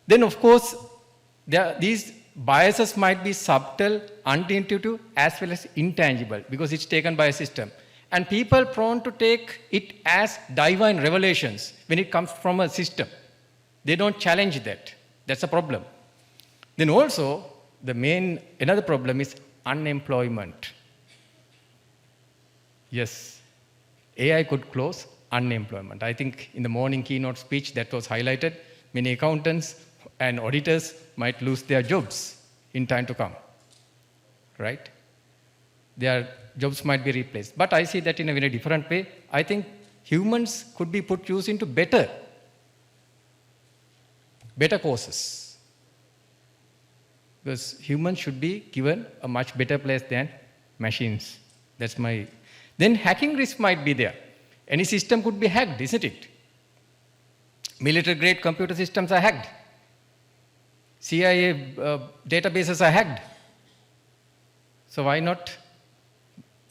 Then of course, these biases might be subtle, unintuitive, as well as intangible, because it's taken by a system. And people prone to take it as divine revelations when it comes from a system. They don't challenge that. That's a problem. Then also, another problem is unemployment. Yes, AI could cause unemployment. I think in the morning keynote speech that was highlighted, many accountants and auditors might lose their jobs in time to come, right? Their jobs might be replaced. But I see that in a very different way. I think humans could be put use into better courses. Because humans should be given a much better place than machines. Then hacking risk might be there. Any system could be hacked, isn't it? Military-grade computer systems are hacked. CIA databases are hacked. So why not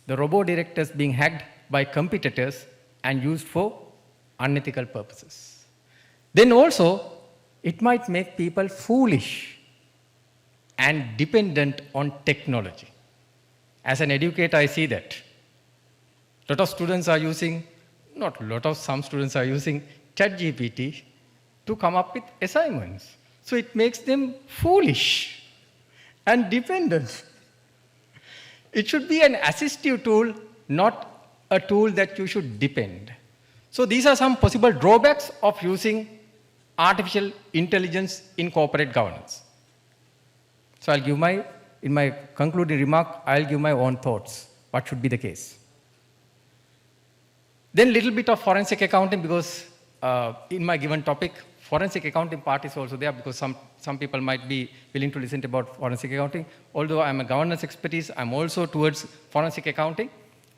the robot directors being hacked by competitors and used for unethical purposes? Then also, it might make people foolish and dependent on technology. As an educator, I see that. Some students are using ChatGPT to come up with assignments. So it makes them foolish and dependent. It should be an assistive tool, not a tool that you should depend. So these are some possible drawbacks of using artificial intelligence in corporate governance. So in my concluding remark, I'll give my own thoughts. What should be the case? Then a little bit of forensic accounting, because in my given topic, forensic accounting part is also there, because some people might be willing to listen about forensic accounting. Although I'm a governance expertise, I'm also towards forensic accounting.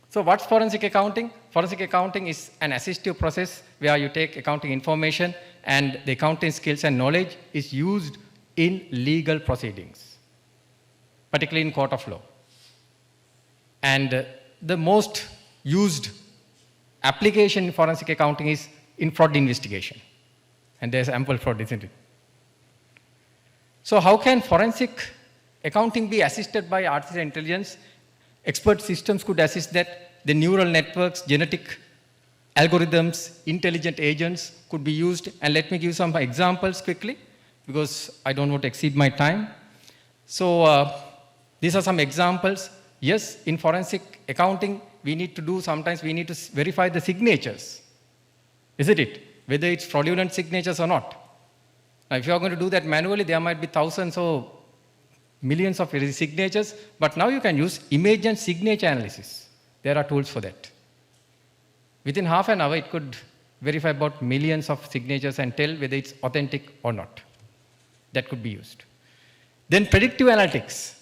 So what's forensic accounting? Forensic accounting is an assistive process where you take accounting information and the accounting skills and knowledge is used in legal proceedings, particularly in court of law. And the most used application in forensic accounting is in fraud investigation. And there's ample fraud, isn't it? So how can forensic accounting be assisted by artificial intelligence? Expert systems could assist that. The neural networks, genetic algorithms, intelligent agents could be used. And let me give some examples quickly, because I don't want to exceed my time. So these are some examples. Yes, in forensic accounting, sometimes we need to verify the signatures, isn't it? Whether it's fraudulent signatures or not. Now, if you're going to do that manually, there might be thousands or millions of signatures, but now you can use image and signature analysis. There are tools for that. Within half an hour, it could verify about millions of signatures and tell whether it's authentic or not. That could be used. Then predictive analytics,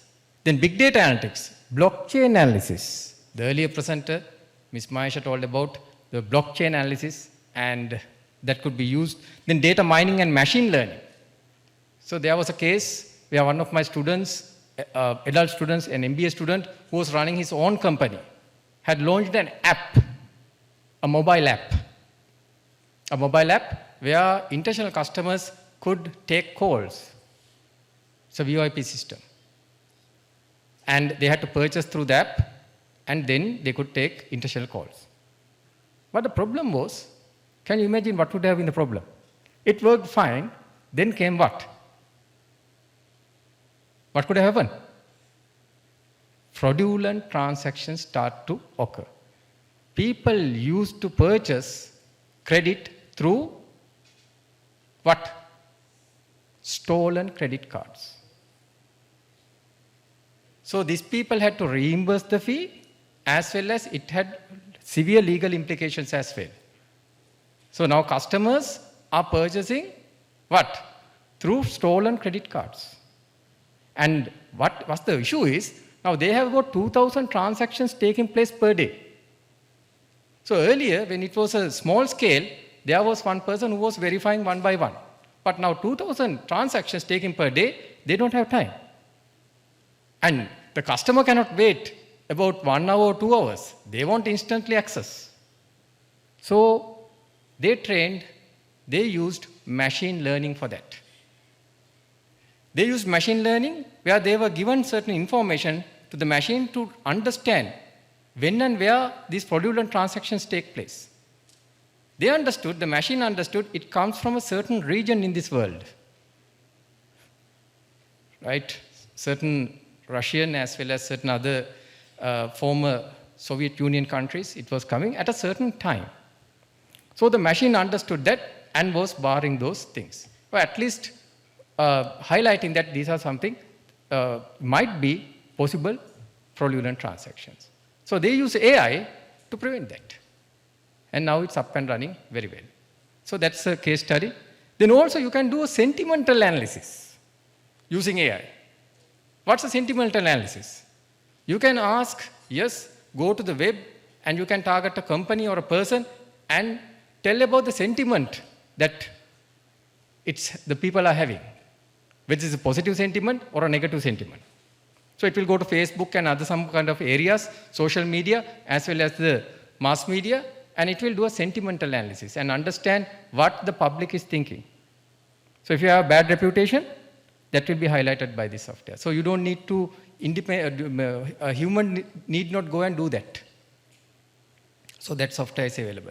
then big data analytics, blockchain analysis. The earlier presenter, Ms. Maisha, told about the blockchain analysis, and that could be used. Then data mining and machine learning. So there was a case where one of my students, adult students, an MBA student who was running his own company, had launched an app, a mobile app where international customers could take calls. It's a VoIP system. And they had to purchase through the app, and then they could take international calls. But the problem was, can you imagine what would have been the problem? It worked fine, then came what? What could have happened? Fraudulent transactions start to occur. People used to purchase credit through what? Stolen credit cards. So these people had to reimburse the fee, as well as it had severe legal implications as well. So now customers are purchasing what? Through stolen credit cards. And what's the issue is, now they have about 2,000 transactions taking place per day. So earlier, when it was a small scale, there was one person who was verifying one by one. But now 2,000 transactions taken per day, they don't have time. And the customer cannot wait about 1 hour or 2 hours. They want instantly access. So they used machine learning for that. They used machine learning where they were given certain information to the machine to understand when and where these fraudulent transactions take place. The machine understood it comes from a certain region in this world. Right? Certain Russian as well as certain other former Soviet Union countries, it was coming at a certain time. So the machine understood that and was barring those things. Or at least highlighting that these are something might be possible fraudulent transactions. So they use AI to prevent that. And now it's up and running very well. So that's a case study. Then also you can do a sentimental analysis using AI. What's a sentimental analysis? You can ask, yes, go to the web and you can target a company or a person and tell about the sentiment that the people are having, whether it's a positive sentiment or a negative sentiment. So it will go to Facebook and other some kind of areas, social media, as well as the mass media, and it will do a sentimental analysis and understand what the public is thinking. So if you have a bad reputation, that will be highlighted by this software. So you don't need to, a human need not go and do that. So that software is available.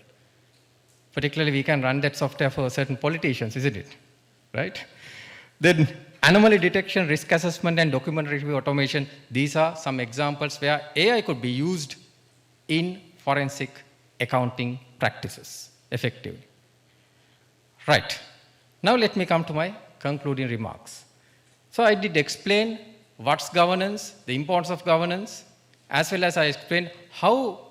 Particularly, we can run that software for certain politicians, isn't it? Right? Then anomaly detection, risk assessment, and document review automation. These are some examples where AI could be used in forensic accounting practices effectively. Right. Now let me come to my concluding remarks. So I did explain what's governance, the importance of governance, as well as I explained how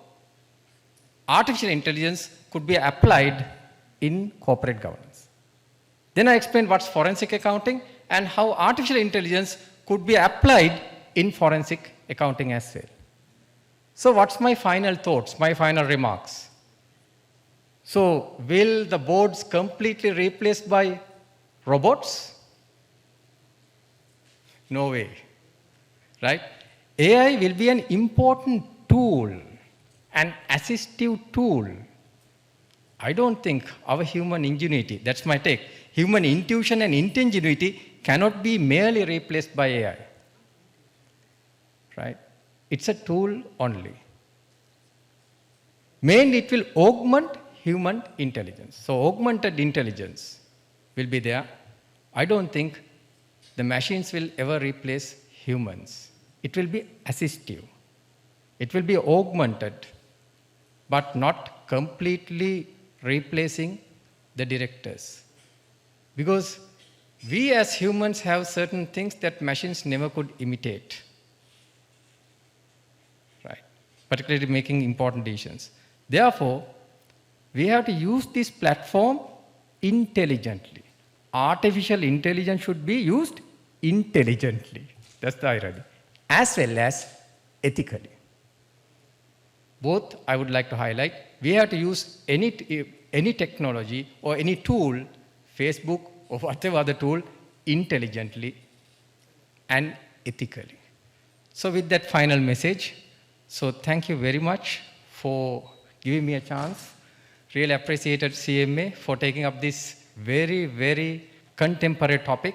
artificial intelligence could be applied in corporate governance. Then I explained what's forensic accounting and how artificial intelligence could be applied in forensic accounting as well. So what's my final thoughts, my final remarks? So will the boards completely replaced by robots? No way, right? AI will be an important tool, an assistive tool. I don't think our human ingenuity, that's my take, human intuition and ingenuity cannot be merely replaced by AI, right? It's a tool only. Mainly it will augment human intelligence. So augmented intelligence will be there. I don't think the machines will ever replace humans. It will be assistive. It will be augmented, but not completely replacing the directors. Because we as humans have certain things that machines never could imitate. Right? Particularly making important decisions. Therefore, we have to use this platform intelligently. Artificial intelligence should be used intelligently. That's the irony. As well as ethically. Both I would like to highlight. We have to use any technology or any tool, Facebook or whatever other tool, intelligently and ethically. So with that final message, so thank you very much for giving me a chance. Really appreciated CMA for taking up this very, very contemporary topic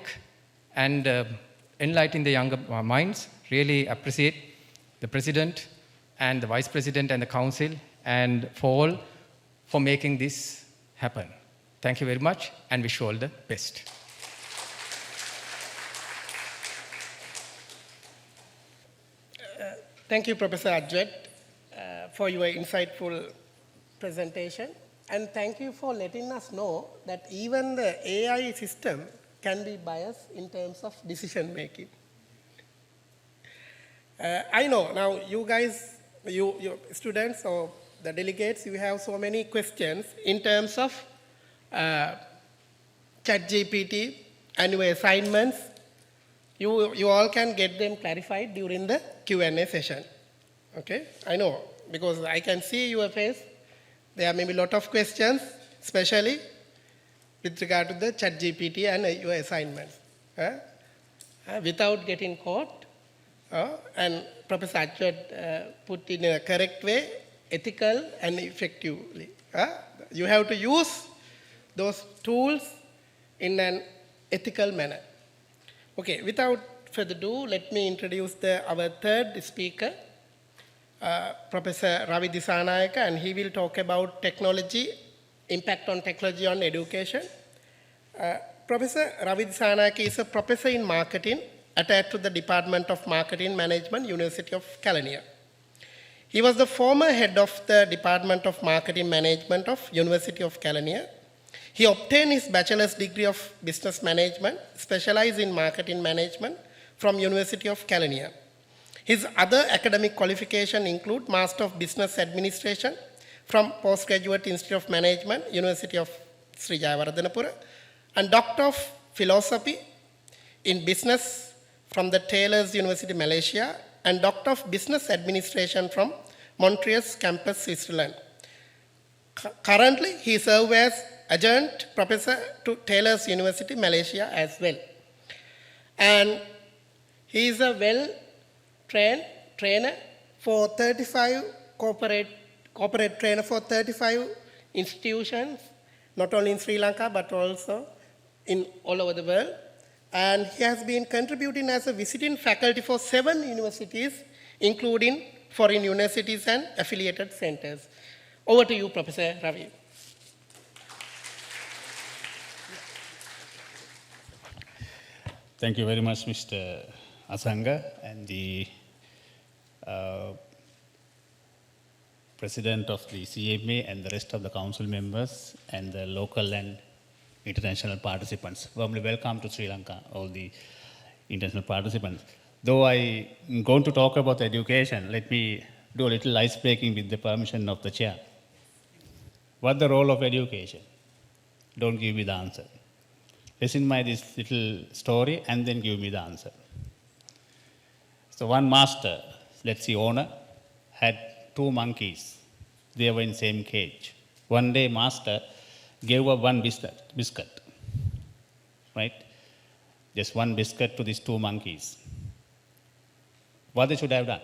and enlightening the younger minds. Really appreciate the President and the Vice President and the Council and for all for making this happen. Thank you very much and wish you all the best. Thank you, Professor Ajwet, for your insightful presentation. And thank you for letting us know that even the AI system can be biased in terms of decision making. I know now you guys, you students or the delegates, you have so many questions in terms of ChatGPT and your assignments. You all can get them clarified during the Q&A session. Okay, I know, because I can see your face. There may be a lot of questions, especially with regard to the ChatGPT and your assignments. Without getting caught, and Professor Achwat put in a correct way, ethical and effectively. You have to use those tools in an ethical manner. Okay, without further ado, let me introduce our third speaker, Professor Ravi Disanayaka, and he will talk about technology, impact on technology on education. Professor Ravi Disanayaka is a professor in marketing attached to the Department of Marketing Management, University of California. He was the former head of the Department of Marketing Management of University of California. He obtained his bachelor's degree of business management, specialized in marketing management from University of California. His other academic qualifications include Master of Business Administration from Postgraduate Institute of Management, University of Sri Jayawardhanapura, and Doctor of Philosophy in Business from the Taylor's University, Malaysia, and Doctor of Business Administration from Montreal's campus, Switzerland. Currently, he serves as adjunct professor to Taylor's University, Malaysia as well. And he is a well-trained trainer for 35 corporate trainer for 35 institutions, not only in Sri Lanka, but also in all over the world. And he has been contributing as a visiting faculty for 7 universities, including foreign universities and affiliated centers. Over to you, Professor Ravi. Thank you very much, Mr. Asanga, and the President of the CMA and the rest of the council members and the local and international participants. Warmly welcome to Sri Lanka, all the international participants. Though I'm going to talk about education, let me do a little ice breaking with the permission of the chair. What's the role of education? Don't give me the answer. Listen to this little story and then give me the answer. So one master, let's say owner, had 2 monkeys. They were in same cage. One day master gave up 1 biscuit, right? Just 1 biscuit to these 2 monkeys. What they should have done?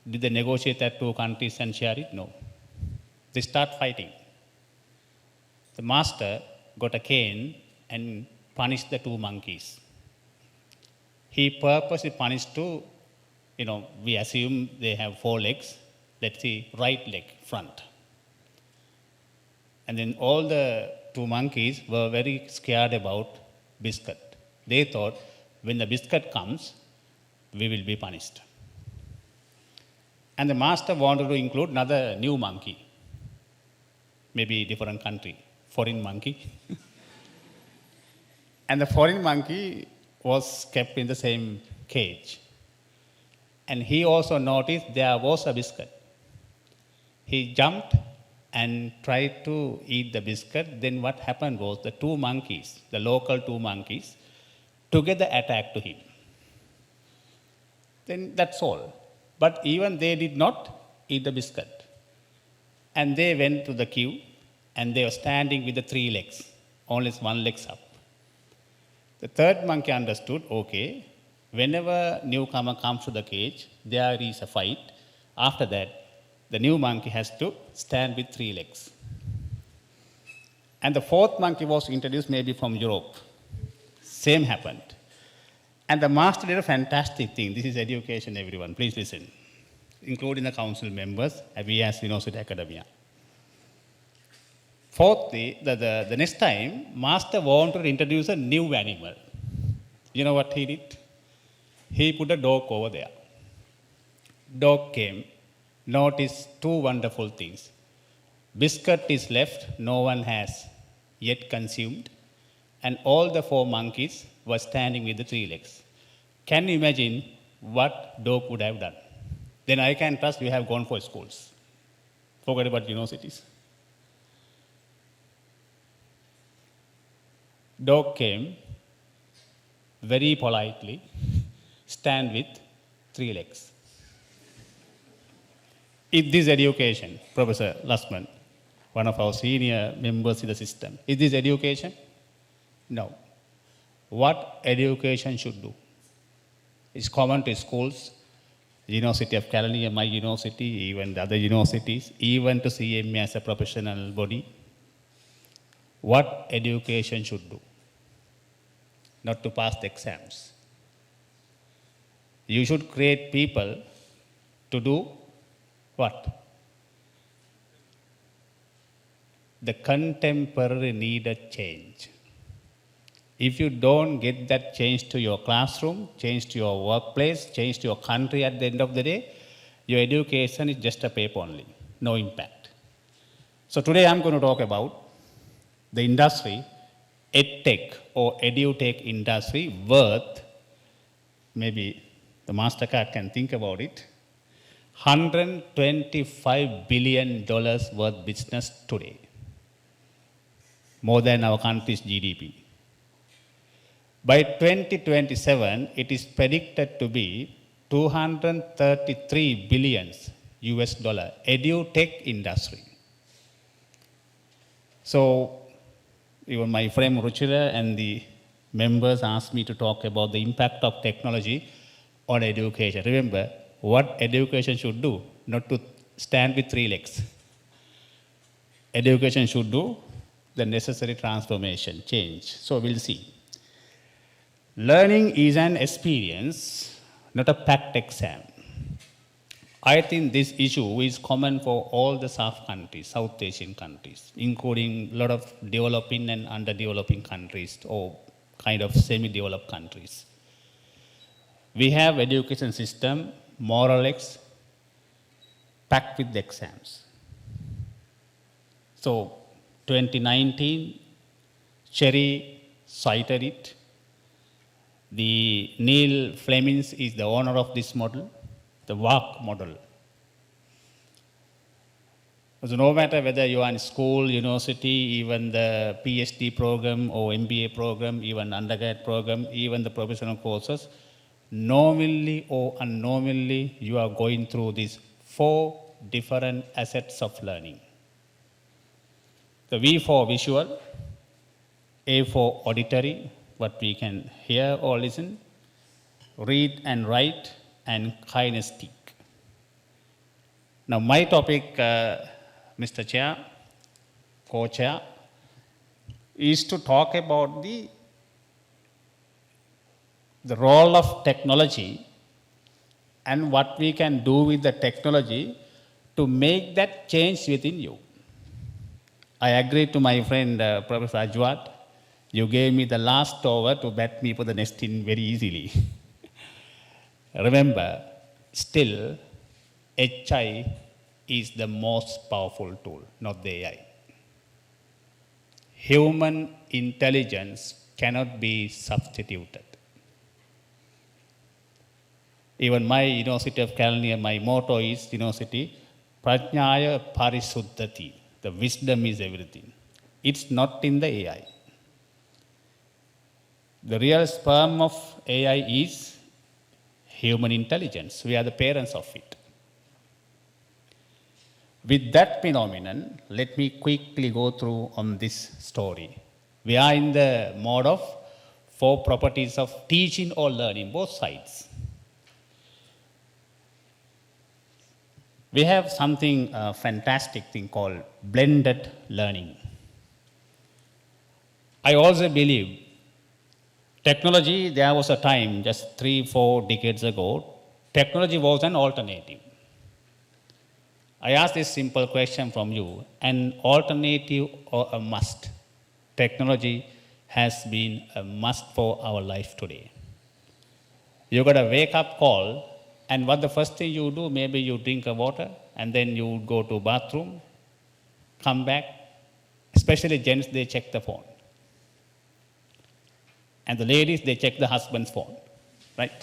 Did they negotiate that 2 countries and share it? No. They start fighting. The master got a cane and punished the 2 monkeys. He purposely punished 2, we assume they have 4 legs. Let's see, right leg, front. And then all the 2 monkeys were very scared about biscuit. They thought, when the biscuit comes, we will be punished. And the master wanted to include another new monkey, maybe different country, foreign monkey. And the foreign monkey was kept in the same cage. And he also noticed there was a biscuit. He jumped and tried to eat the biscuit. Then what happened was the 2 monkeys, the local 2 monkeys, together attacked to him. Then that's all. But even they did not eat the biscuit. And they went to the queue and they were standing with the 3 legs, only 1 leg up. The 3rd monkey understood, okay, whenever newcomer comes to the cage, there is a fight. After that, the new monkey has to stand with 3 legs. And the 4th monkey was introduced maybe from Europe. Same happened. And the master did a fantastic thing. This is education, everyone. Please listen, including the council members, we as University Academia. Fourthly, the next time, master wanted to introduce a new animal. You know what he did? He put a dog over there. Dog came, noticed 2 wonderful things. Biscuit is left, no one has yet consumed, and all the 4 monkeys were standing with the 3 legs. Can you imagine what dog would have done? Then I can trust you have gone for schools. Forget about universities. Dog came very politely, stand with 3 legs. Is this education, Professor Lasman, one of our senior members in the system, is this education? No. What education should do? It's common to schools, University of California, my university, even the other universities, even to CMA as a professional body. What education should do? Not to pass the exams. You should create people to do what? The contemporary needed change. If you don't get that change to your classroom, change to your workplace, change to your country at the end of the day, your education is just a paper only, no impact. So today I'm going to talk about the industry, EdTech or EduTech industry worth, maybe the MasterCard can think about it, $125 billion worth business today, more than our country's GDP. By 2027, it is predicted to be 233 billion US dollar EduTech industry. So, even my friend Ruchira and the members asked me to talk about the impact of technology on education. Remember, what education should do? Not to stand with 3 legs. Education should do the necessary transformation, change. So we'll see. Learning is an experience, not a packed exam. I think this issue is common for all the South countries, South Asian countries, including a lot of developing and underdeveloping countries or kind of semi-developed countries. We have education system more or less packed with the exams. So 2019, Cherry cited it. The Neil Flemings is the owner of this model, the WARC model. So no matter whether you are in school, university, even the PhD program or MBA program, even undergrad program, even the professional courses, knowingly or unknowingly, you are going through these 4 different assets of learning. The V for visual, A for auditory, what we can hear or listen, read and write, and kinesthetic. Now my topic, Mr. Chair, Co-Chair, is to talk about the role of technology and what we can do with the technology to make that change within you. I agree to my friend Professor Ajwat. You gave me the last over to bat me for the next in very easily. Remember, still, HI is the most powerful tool, not the AI. Human intelligence cannot be substituted. Even my University of California, my motto is university, Prajnaya Parisuddhati. The wisdom is everything. It's not in the AI. The real sperm of AI is human intelligence. We are the parents of it. With that phenomenon, let me quickly go through on this story. We are in the mode of 4 properties of teaching or learning, both sides. We have something fantastic thing called blended learning. I also believe technology, there was a time just 3-4 decades ago, technology was an alternative. I ask this simple question from you, an alternative or a must? Technology has been a must for our life today. You got a wake-up call, and what the first thing you do, maybe you drink a water, and then you go to bathroom, come back, especially gents, they check the phone. And the ladies, they check the husband's phone, right?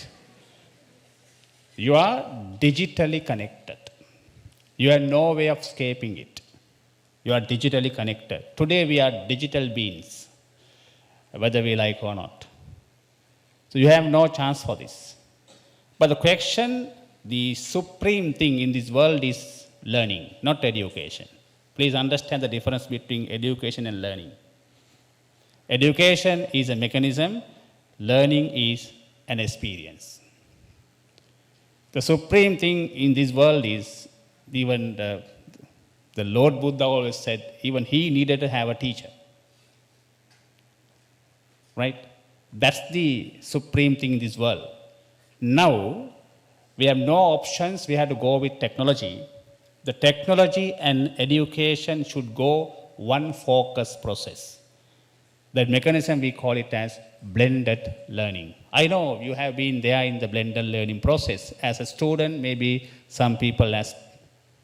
You are digitally connected. You have no way of escaping it. You are digitally connected. Today we are digital beings, whether we like or not. So you have no chance for this. But the question, the supreme thing in this world is learning, not education. Please understand the difference between education and learning. Education is a mechanism, learning is an experience. The supreme thing in this world is, even the Lord Buddha always said, even he needed to have a teacher. Right? That's the supreme thing in this world. Now, we have no options, we have to go with technology. The technology and education should go one focus process. That mechanism, we call it as blended learning. I know you have been there in the blended learning process. As a student, maybe some people as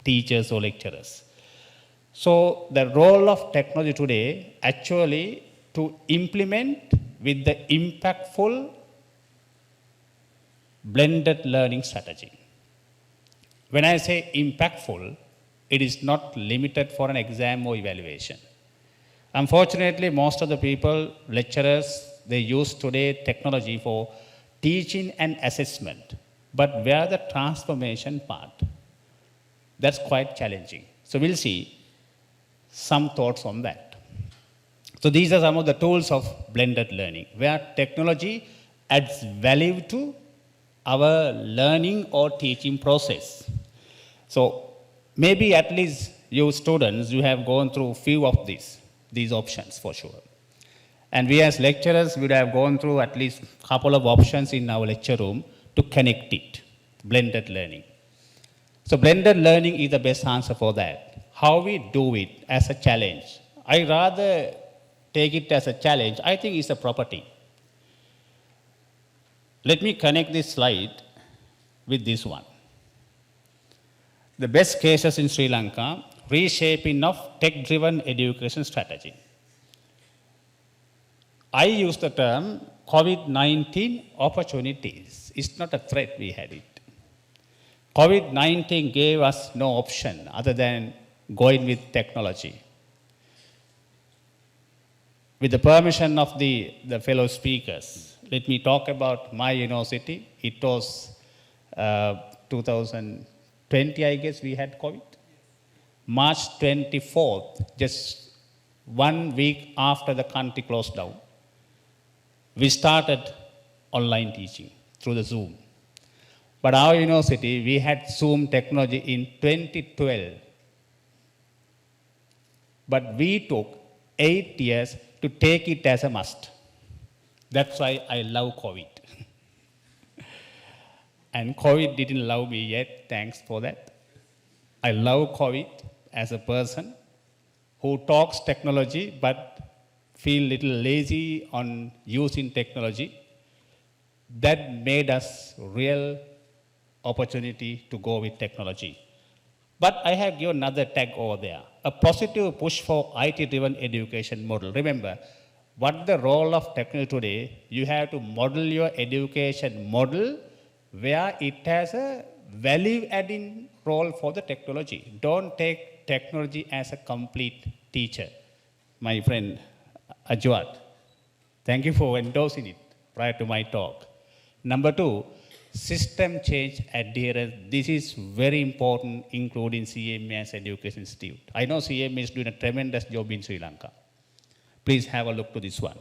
teachers or lecturers. So the role of technology today, actually to implement with the impactful blended learning strategy. When I say impactful, it is not limited for an exam or evaluation. Unfortunately, most of the people, lecturers, they use today technology for teaching and assessment. But where the transformation part? That's quite challenging. So we'll see some thoughts on that. So these are some of the tools of blended learning, where technology adds value to our learning or teaching process. So maybe at least you students, you have gone through few of these options for sure. And we as lecturers would have gone through at least a couple of options in our lecture room to connect it, blended learning. So blended learning is the best answer for that. How we do it as a challenge. I rather take it as a challenge. I think it's a property. Let me connect this slide with this one. The best cases in Sri Lanka, reshaping of tech-driven education strategy. I use the term COVID-19 opportunities. It's not a threat, we had it. COVID-19 gave us no option other than going with technology. With the permission of the fellow speakers, let me talk about my university. It was 2020, I guess, we had COVID. March 24th, just 1 week after the country closed down, we started online teaching through the Zoom. But our university, we had Zoom technology in 2012. But we took 8 years to take it as a must. That's why I love COVID. And COVID didn't love me yet, thanks for that. I love COVID as a person who talks technology but feel little lazy on using technology. That made us real opportunity to go with technology. But I have given another tag over there, a positive push for IT-driven education model. Remember, what the role of technology today, you have to model your education model where it has a value-adding role for the technology. Don't take technology as a complete teacher. My friend Ajwat, thank you for endorsing it prior to my talk. Number 2, system change adherence. This is very important, including CMA as Education Institute. I know CMA is doing a tremendous job in Sri Lanka. Please have a look to this one.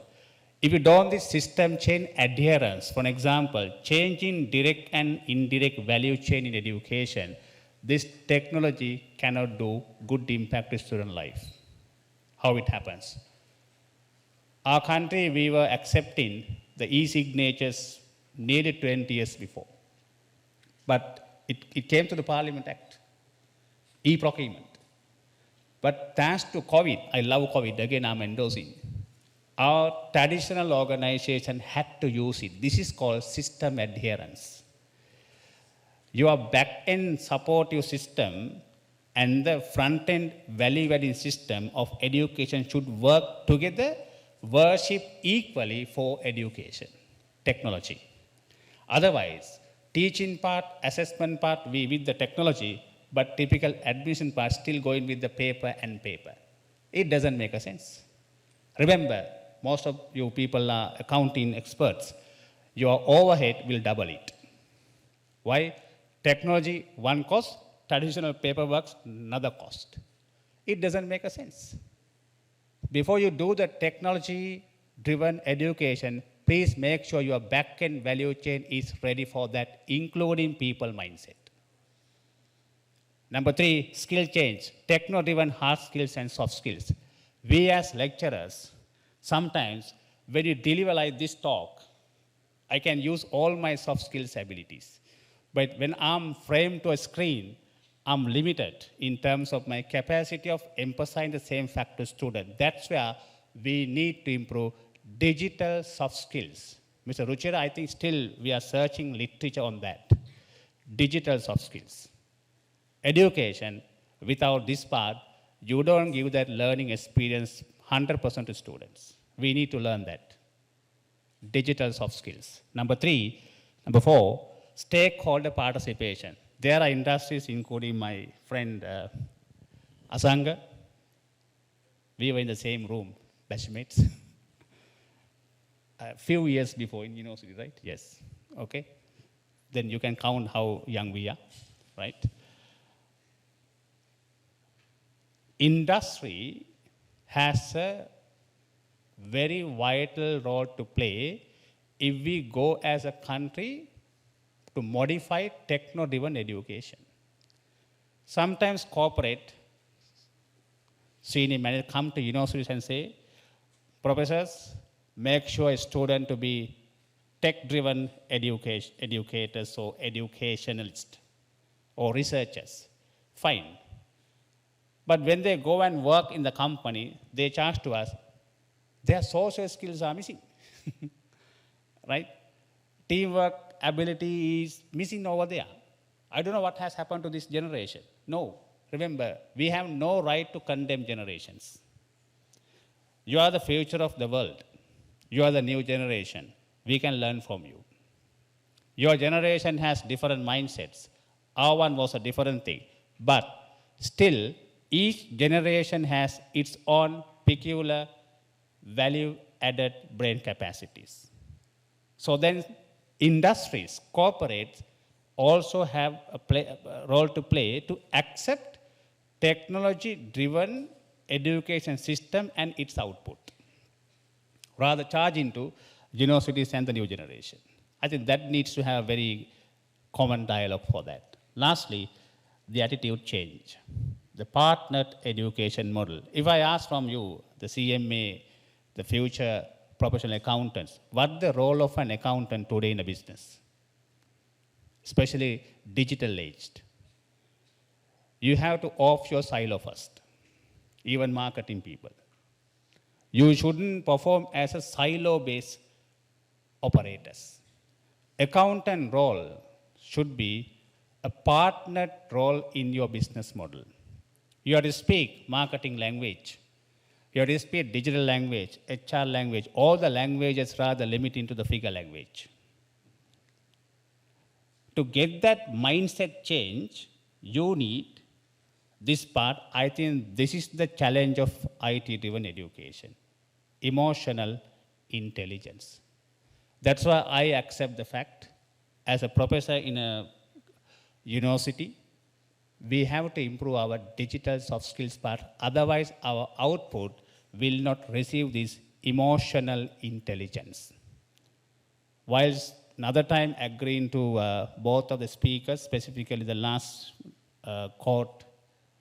If you don't this system change adherence, for example, changing direct and indirect value chain in education, this technology cannot do good impact to student life. How it happens? Our country, we were accepting the e-signatures nearly 20 years before. But it came to the Parliament Act, e-procurement. But thanks to COVID, I love COVID, again I'm endorsing, our traditional organization had to use it. This is called system adherence. Your back-end supportive system and the front-end value-adding system of education should work together, worship equally for education, technology. Otherwise, teaching part, assessment part, we with the technology, but typical admission part still going with the paper and paper. It doesn't make a sense. Remember, most of you people are accounting experts. Your overhead will double it. Why? Technology, one cost, traditional paperwork, another cost. It doesn't make a sense. Before you do the technology-driven education, please make sure your back-end value chain is ready for that, including people mindset. Number 3, skill change, techno-driven hard skills and soft skills. We as lecturers, sometimes when you deliver like this talk, I can use all my soft skills abilities. But when I'm framed to a screen, I'm limited in terms of my capacity of emphasizing the same fact to students. That's where we need to improve digital soft skills. Mr. Ruchira, I think still we are searching literature on that. Digital soft skills. Education, without this part, you don't give that learning experience 100% to students. We need to learn that. Digital soft skills. Number 4, stakeholder participation. There are industries, including my friend Asanga. We were in the same room, batchmates. A few years before in university, right? Yes. Okay. Then you can count how young we are, right? Industry has a very vital role to play if we go as a country to modify techno-driven education. Sometimes corporate senior managers come to universities and say, professors, make sure a student to be tech-driven educators or educationalists or researchers. Fine. But when they go and work in the company, they charge to us, their social skills are missing. Right? Teamwork ability is missing over there. I don't know what has happened to this generation. No. Remember, we have no right to condemn generations. You are the future of the world. You are the new generation. We can learn from you. Your generation has different mindsets. Our one was a different thing. But still, each generation has its own peculiar value-added brain capacities. So then industries, corporates also have a role to play to accept technology-driven education system and its output, rather charge into universities and the new generation. I think that needs to have a very common dialogue for that. Lastly, the attitude change. The partnered education model. If I ask from you, the CMA, the future professional accountants, what's the role of an accountant today in a business? Especially digital aged. You have to off your silo first, even marketing people. You shouldn't perform as a silo-based operators. Accountant role should be a partnered role in your business model. You have to speak marketing language. You have to speak digital language, HR language. All the languages rather limit into the figure language. To get that mindset change, you need this part. I think this is the challenge of IT-driven education. Emotional intelligence. That's why I accept the fact, as a professor in a university, we have to improve our digital soft skills part. Otherwise, our output will not receive this emotional intelligence. Whilst another time agreeing to both of the speakers, specifically the last quote,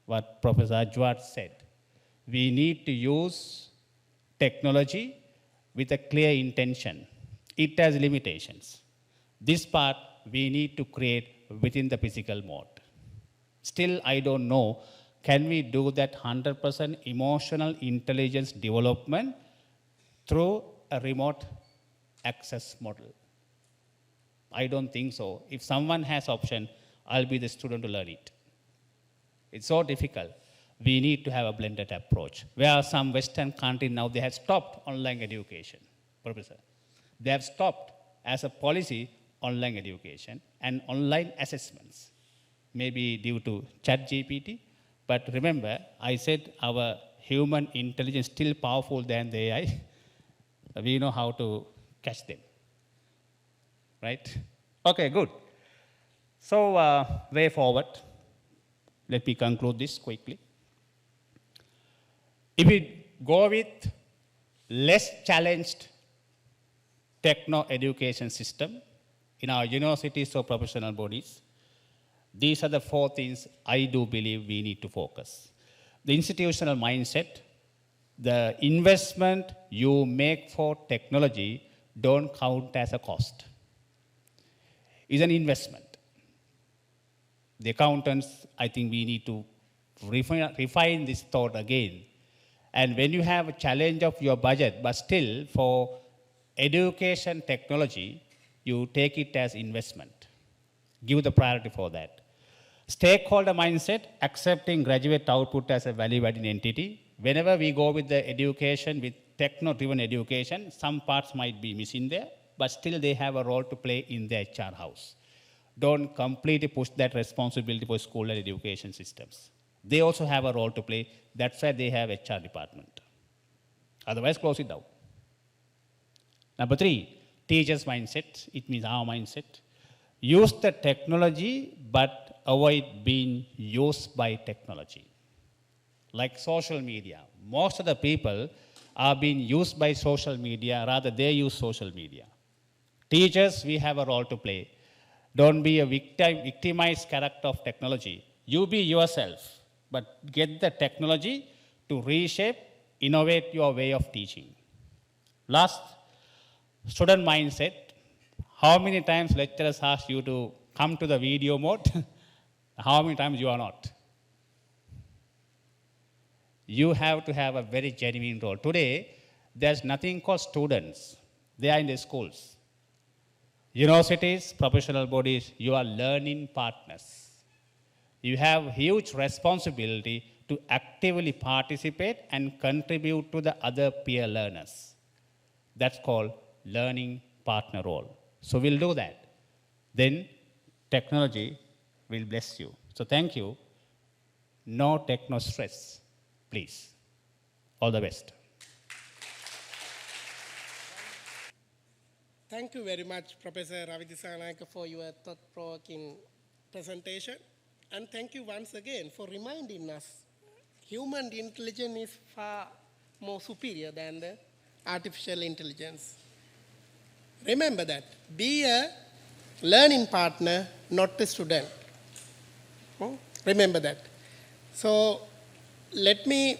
what Professor Ajwat said, we need to use technology with a clear intention. It has limitations. This part we need to create within the physical mode. Still, I don't know, can we do that 100% emotional intelligence development through a remote access model? I don't think so. If someone has option, I'll be the student to learn it. It's so difficult. We need to have a blended approach. Where some Western countries now, they have stopped online education, Professor. They have stopped as a policy online education and online assessments, maybe due to ChatGPT. But remember, I said our human intelligence is still powerful than the AI. We know how to catch them, right? Okay, good. So, way forward. Let me conclude this quickly. If we go with less challenged techno-education system in our universities or professional bodies, these are the 4 things I do believe we need to focus. The institutional mindset, the investment you make for technology don't count as a cost. It's an investment. The accountants, I think we need to refine this thought again. And when you have a challenge of your budget, but still for education technology, you take it as investment. Give the priority for that. Stakeholder mindset, accepting graduate output as a value-adding entity. Whenever we go with the education, with techno-driven education, some parts might be missing there, but still they have a role to play in the HR house. Don't completely push that responsibility for school and education systems. They also have a role to play. That's why they have HR department. Otherwise, close it down. Number 3, teachers' mindset. It means our mindset. Use the technology, but avoid being used by technology. Like social media. Most of the people are being used by social media, rather they use social media. Teachers, we have a role to play. Don't be a victimized character of technology. You be yourself, but get the technology to reshape, innovate your way of teaching. Last, student mindset. How many times lecturers ask you to come to the video mode? How many times you are not? You have to have a very genuine role. Today, there's nothing called students. They are in the schools. Universities, professional bodies, you are learning partners. You have huge responsibility to actively participate and contribute to the other peer learners. That's called learning partner role. So we'll do that. Then technology will bless you. So thank you. No techno stress, please. All the best. Thank you very much, Professor Ravi Dissanayake, for your thought-provoking presentation. And thank you once again for reminding us human intelligence is far more superior than the artificial intelligence. Remember that. Be a learning partner, not a student. Remember that. So let me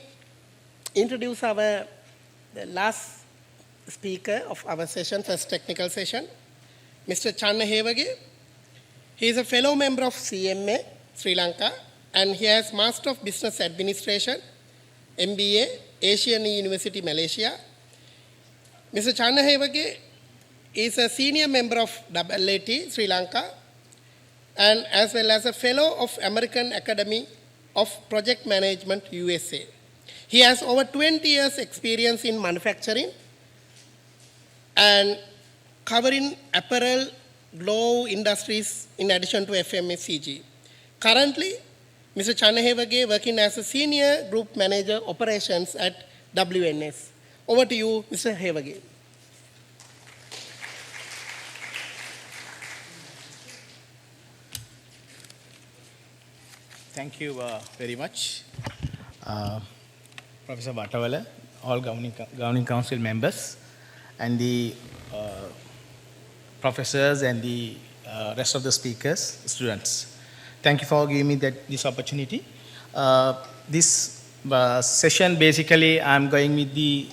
introduce the last speaker of our session, first technical session, Mr. Channa Hevage. He is a fellow member of CMA, Sri Lanka, and he has Master of Business Administration, MBA, Asian University, Malaysia. Mr. Channa Hevage is a senior member of AAT, Sri Lanka, and as well as a fellow of American Academy of Project Management, USA. He has over 20 years experience in manufacturing and covering apparel, glove industries in addition to FMCG. Currently, Mr. Channa Hevage working as a senior group manager operations at WNS. Over to you, Mr. Hevage. Thank you very much, Professor Vatawala, all governing council members, and the professors and the rest of the speakers, students. Thank you for giving me this opportunity. This session, basically, I'm going with the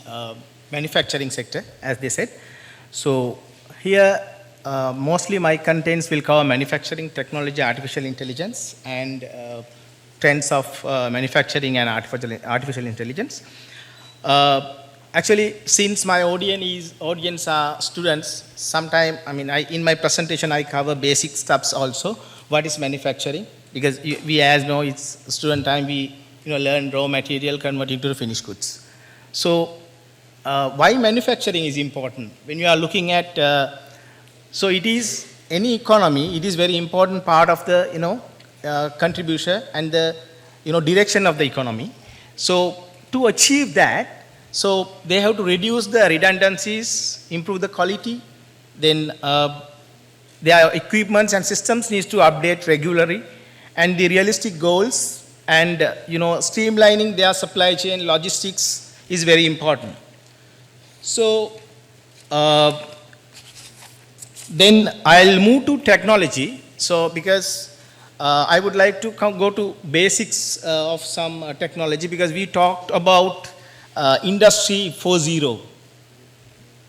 manufacturing sector, as they said. So here, mostly my contents will cover manufacturing technology, artificial intelligence, and trends of manufacturing and artificial intelligence. Actually, since my audience are students, sometime, in my presentation, I cover basic steps also. What is manufacturing? because we as know it's student time, we learn raw material converting to the finished goods. So why manufacturing is important? When you are looking at, so it is any economy, it is very important part of the contribution and the direction of the economy. So to achieve that, so they have to reduce the redundancies, improve the quality, then their equipments and systems needs to update regularly, and the realistic goals and streamlining their supply chain logistics is very important. So then I'll move to technology. So because I would like to go to basics of some technology, because we talked about Industry 4.0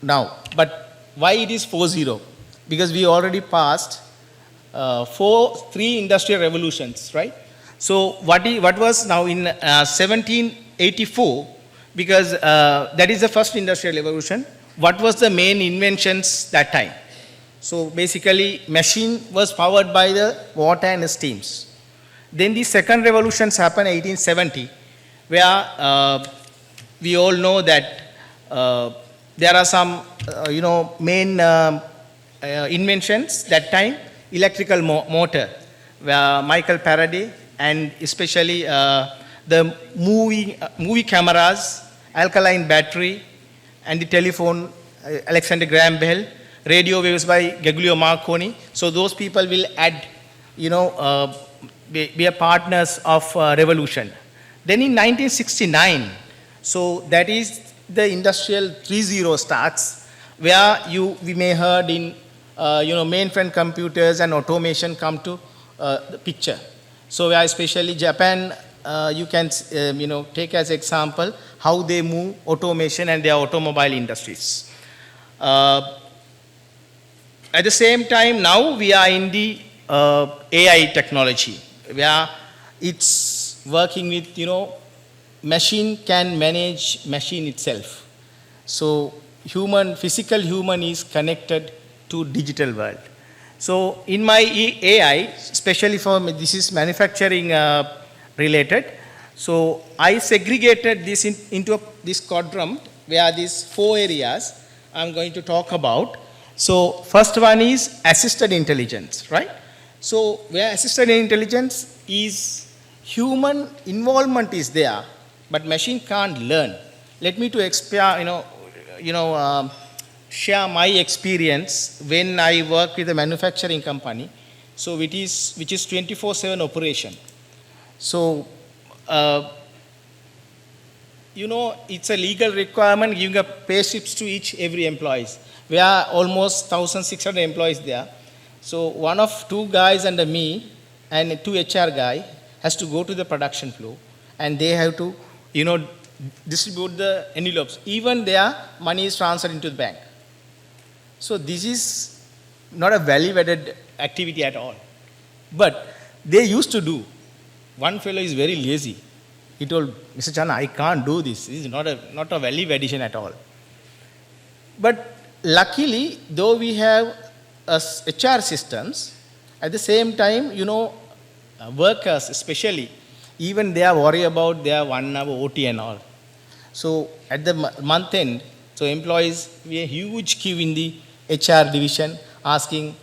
now. But why it is 4.0? Because we already passed three industrial revolutions, right? So what was now in 1784, because that is the first industrial revolution. What was the main inventions that time? So basically, machine was powered by the water and steams. Then the second revolutions happened in 1870, where we all know that there are some, main inventions that time. Electrical motor, where Michael Faraday, and especially the movie cameras, alkaline battery, and the telephone, Alexander Graham Bell. Radio waves by Giulio Marconi. So those people will add, be a partners of revolution. Then in 1969, so that is the industrial 3.0 starts, where we may heard in, mainframe computers and automation come to the picture. So where especially Japan, you can, take as example how they move automation and their automobile industries. At the same time, now we are in the AI technology, where it's working with, machine can manage machine itself. So physical human is connected to digital world. So in my AI, especially for me, this is manufacturing related. So I segregated this into this quadrant, where these 4 areas I'm going to talk about. So first one is assisted intelligence, right? So where assisted intelligence is human involvement is there, but machine can't learn. Let me to share my experience when I work with a manufacturing company. So which is 24/7 operation. So it's a legal requirement giving a pay slips to every employees. We are almost 1,600 employees there. So one of 2 guys under me and 2 HR guy has to go to the production floor, and they have to, distribute the envelopes. Even their money is transferred into the bank. So this is not a value-added activity at all. But they used to do. One fellow is very lazy. He told, Mr. Chana, I can't do this. This is not a value addition at all. But luckily, though we have HR systems, at the same time, workers especially, even they are worried about their 1 hour OT and all. So at the month end, so employees, we have a huge queue in the HR division asking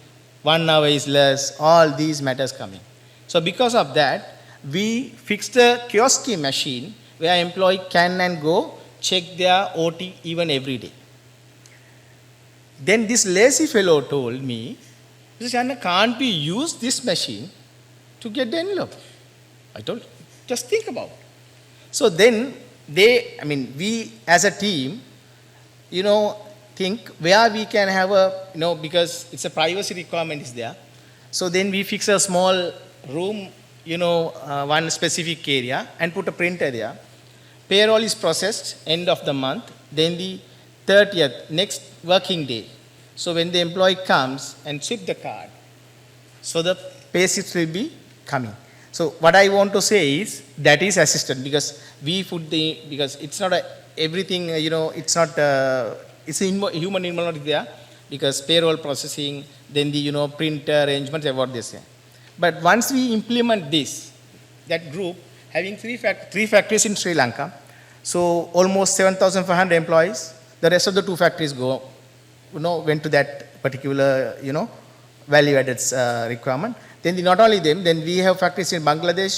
1 hour is less, all these matters coming. So because of that, we fixed a kiosk machine where employee can and go check their OT even every day. Then this lazy fellow told me, Mr. Channa, can't we use this machine to get the envelope? I told, just think about it. So then we as a team, think where we can have because it's a privacy requirement is there. So then we fix a small room, one specific area and put a printer there. Payroll is processed end of the month, then the 30th, next working day. So when the employee comes and swipe the card, so the pay slips will be coming. So what I want to say is that is assisted, because we put because it's not everything, it's not, it's human involvement there, because payroll processing, then the, printer arrangements, about this. But once we implement this, that group having three factories in Sri Lanka, so almost 7,500 employees, the rest of the 2 factories went to that particular, value-added requirement. Then not only them, then we have factories in Bangladesh,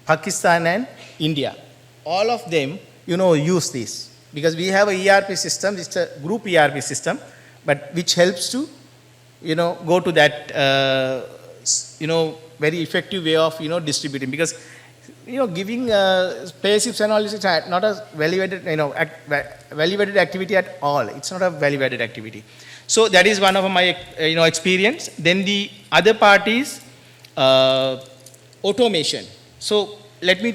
Pakistan, and India. All of them, use this because we have a ERP system. It's a group ERP system, but which helps to, go to that, very effective way of, distributing because, giving passives and all is not a value-added, value-added activity at all. It's not a value-added activity. So that is one of my, experience. Then the other part is automation. So let me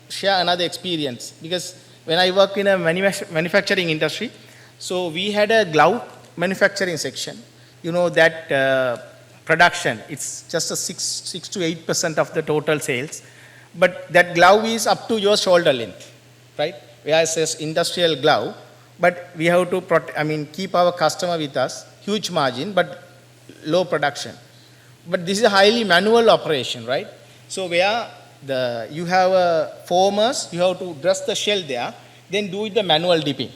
share another experience because when I work in a manufacturing industry, so we had a glove manufacturing section. That production, it's just a 6 to 8% of the total sales, but that glove is up to your shoulder length, right? Whereas it's industrial glove, but we have to keep our customer with us, huge margin, but low production. But this is a highly manual operation, right? So where you have formers, you have to dress the shell there, then do the manual dipping.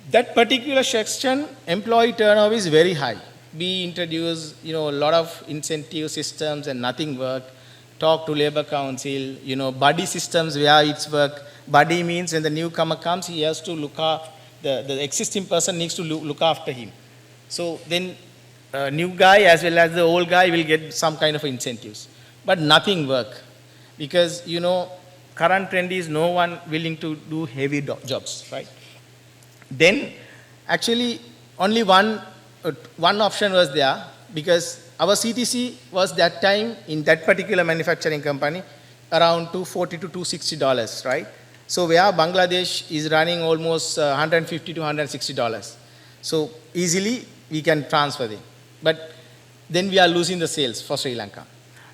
That particular section, employee turnover is very high. We introduce, a lot of incentive systems and nothing worked. Talk to labor council, buddy systems where it's work. Buddy means when the newcomer comes, he has to look after, the existing person needs to look after him. So then new guy as well as the old guy will get some kind of incentives. But nothing work because, current trend is no one willing to do heavy jobs, right? Then actually only one option was there because our CTC was that time in that particular manufacturing company around $240 to $260, right? So where Bangladesh is running almost $150 to $160. So easily we can transfer them. But then we are losing the sales for Sri Lanka.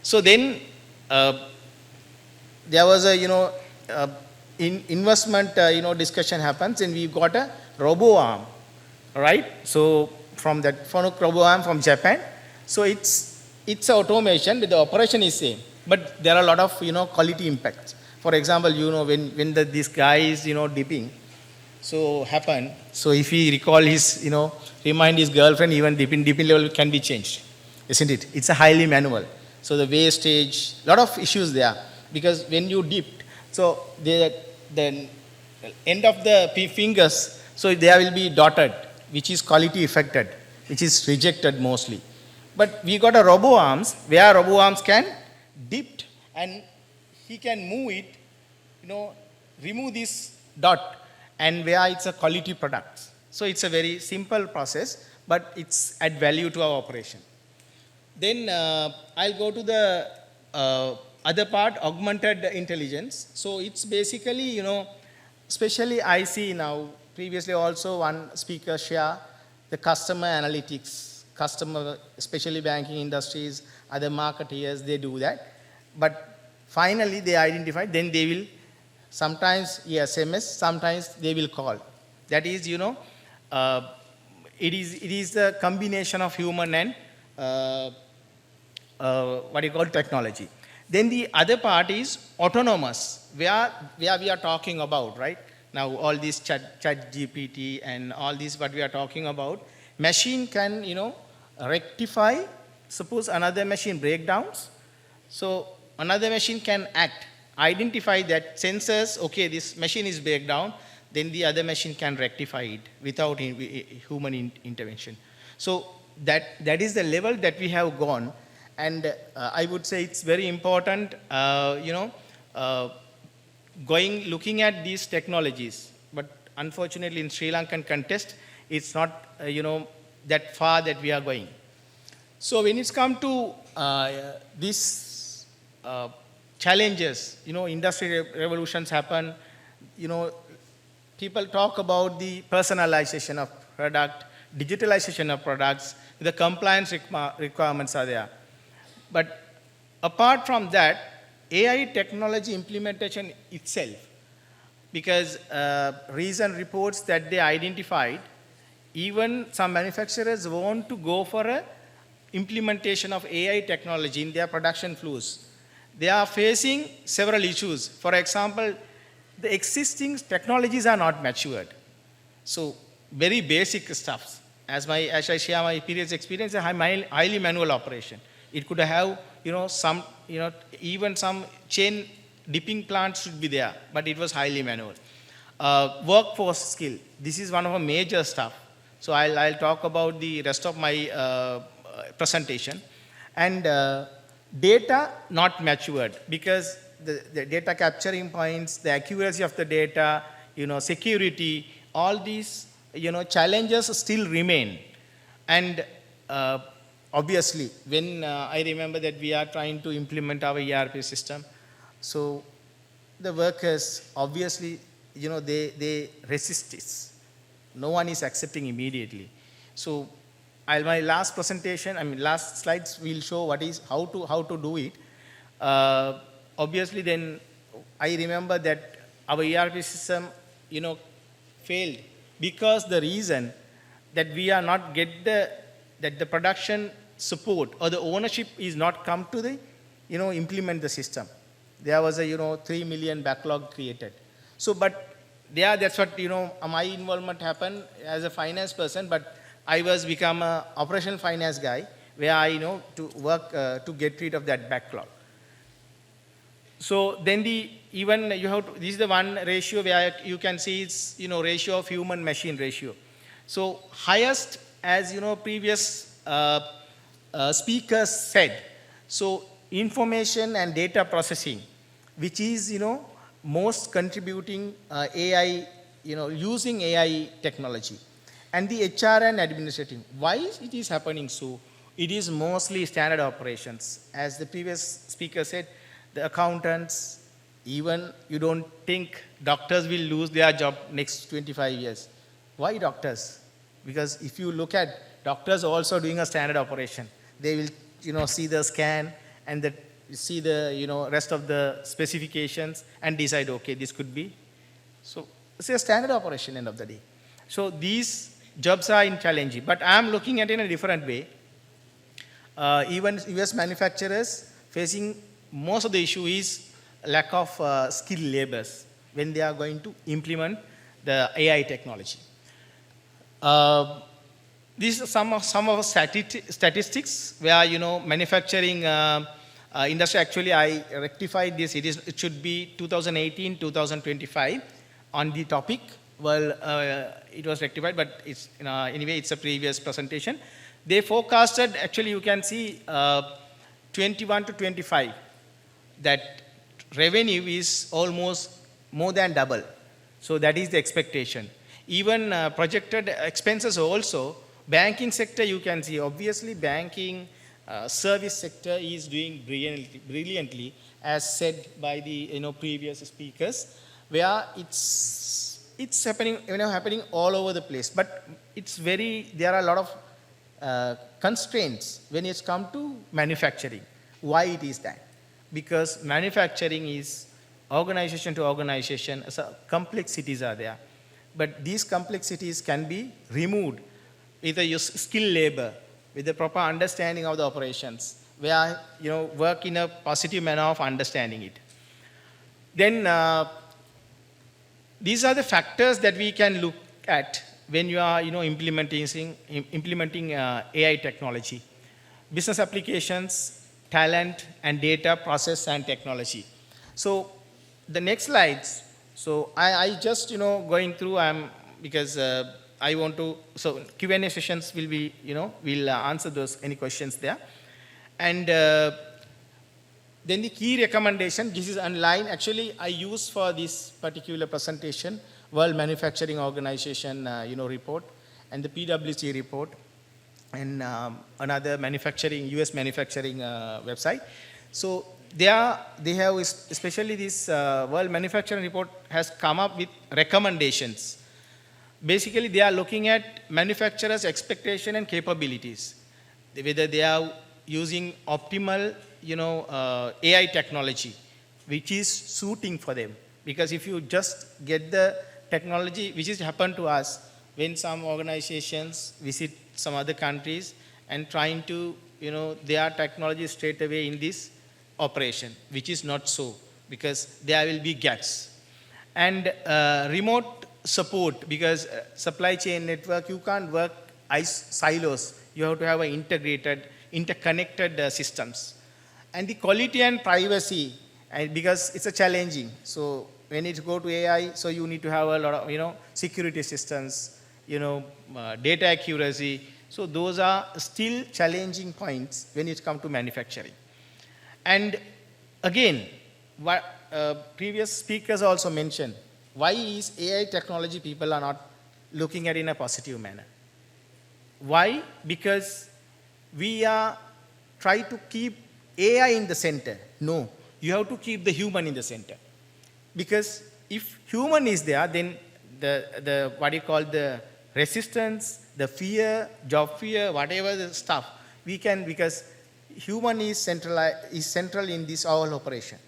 So then there was a, investment, discussion happens and we got a robo arm, right? So from that Fanuc robo arm from Japan. So it's automation, but the operation is same. But there are a lot of, quality impacts. For example, when this guy is, dipping, so happen. So if he recall his, remind his girlfriend, even dipping level can be changed, isn't it? It's a highly manual. So the wastage, lot of issues there. Because when you dipped, so the end of the fingers, so there will be dotted, which is quality affected, which is rejected mostly. But we got a robo arms, where robo arms can dip and he can move it, remove this dot, and where it's a quality product. So it's a very simple process, but it's add value to our operation. Then I'll go to the other part, augmented intelligence. So it's basically, especially I see now, previously also one speaker share the customer analytics, especially banking industries, other marketeers, they do that. But finally they identify, then they will sometimes SMS, sometimes they will call. That is, it is the combination of human and technology. Then the other part is autonomous, where we are talking about, right? Now all these chat GPT and all this what we are talking about, machine can, rectify, suppose another machine breakdowns, so another machine can act, identify that sensors, okay, this machine is breakdown, then the other machine can rectify it without human intervention. So that is the level that we have gone. And I would say it's very important, looking at these technologies. But unfortunately, in Sri Lankan context, it's not, that far that we are going. So when it's come to these challenges, industry revolutions happen, people talk about the personalization of product, digitalization of products, the compliance requirements are there. But apart from that, AI technology implementation itself, because recent reports that they identified, even some manufacturers want to go for a implementation of AI technology in their production flows, they are facing several issues. For example, the existing technologies are not matured. So very basic stuff. As I share my previous experience, a highly manual operation. It could have, even some chain dipping plants should be there, but it was highly manual. Workforce skill. This is one of the major stuff. So I'll talk about the rest of my presentation. And data not matured, because the data capturing points, the accuracy of the data, security, all these, challenges still remain. And obviously, when I remember that we are trying to implement our ERP system, so the workers, obviously, they resist this. No one is accepting immediately. So my last presentation, last slides will show how to do it. Obviously, then I remember that our ERP system, failed because the reason that we are not that the production support or the ownership is not come to the, implement the system. There was a, 3 million backlog created. So, but that's what, my involvement happened as a finance person, but I was become a operational finance guy where I, to work to get rid of that backlog. So then this is the one ratio where you can see it's, ratio of human-machine ratio. So highest, as previous speakers said, so information and data processing, which is, most contributing AI, using AI technology. And the HR and administrative. Why it is happening so? It is mostly standard operations. As the previous speaker said, the accountants, even you don't think doctors will lose their job next 25 years. Why doctors? Because if you look at doctors also doing a standard operation, they will, see the scan and see the, rest of the specifications and decide, okay, this could be. So it's a standard operation end of the day. So these jobs are challenging, but I'm looking at it in a different way. Even US manufacturers facing most of the issue is lack of skilled laborers when they are going to implement the AI technology. These are some of statistics where, manufacturing industry, actually I rectified this, it should be 2018, 2025 on the topic. Well, it was rectified, but it's, anyway, it's a previous presentation. They forecasted, actually you can see 21 to 25, that revenue is almost more than double. So that is the expectation. Even projected expenses also, banking sector you can see, obviously banking service sector is doing brilliantly, as said by the previous speakers, where it's happening, happening all over the place. But there are a lot of constraints when it's come to manufacturing. Why it is that? Because manufacturing is organization to organization, so complexities are there. But these complexities can be removed with a skilled labor, with a proper understanding of the operations, where work in a positive manner of understanding it. Then these are the factors that we can look at when you are implementing AI technology. Business applications, talent and data, process and technology. So the next slides. So I just going through because I want to, so Q&A sessions will be, we'll answer any questions there. And then the key recommendation, this is online. Actually, I use for this particular presentation, World Manufacturing Organization, report, and the PwC report, and another US manufacturing website. So they have, especially this World Manufacturing report has come up with recommendations. Basically, they are looking at manufacturers' expectation and capabilities, whether they are using optimal, AI technology, which is suiting for them. Because if you just get the technology, which has happened to us when some organizations visit some other countries, and trying to, their technology straight away in this operation, which is not so, because there will be gaps. And remote support, because supply chain network, you can't work silos. You have to have integrated, interconnected systems. And the quality and privacy, because it's a challenging. So when it go to AI, so you need to have a lot of, security systems, data accuracy. So those are still challenging points when it comes to manufacturing. And again, what previous speakers also mentioned, why is AI technology people are not looking at it in a positive manner? Why? Because we are trying to keep AI in the center. No, you have to keep the human in the center. Because if human is there, then the what you call the resistance, the fear, job fear, whatever the stuff, we can, because human is central in this whole operation.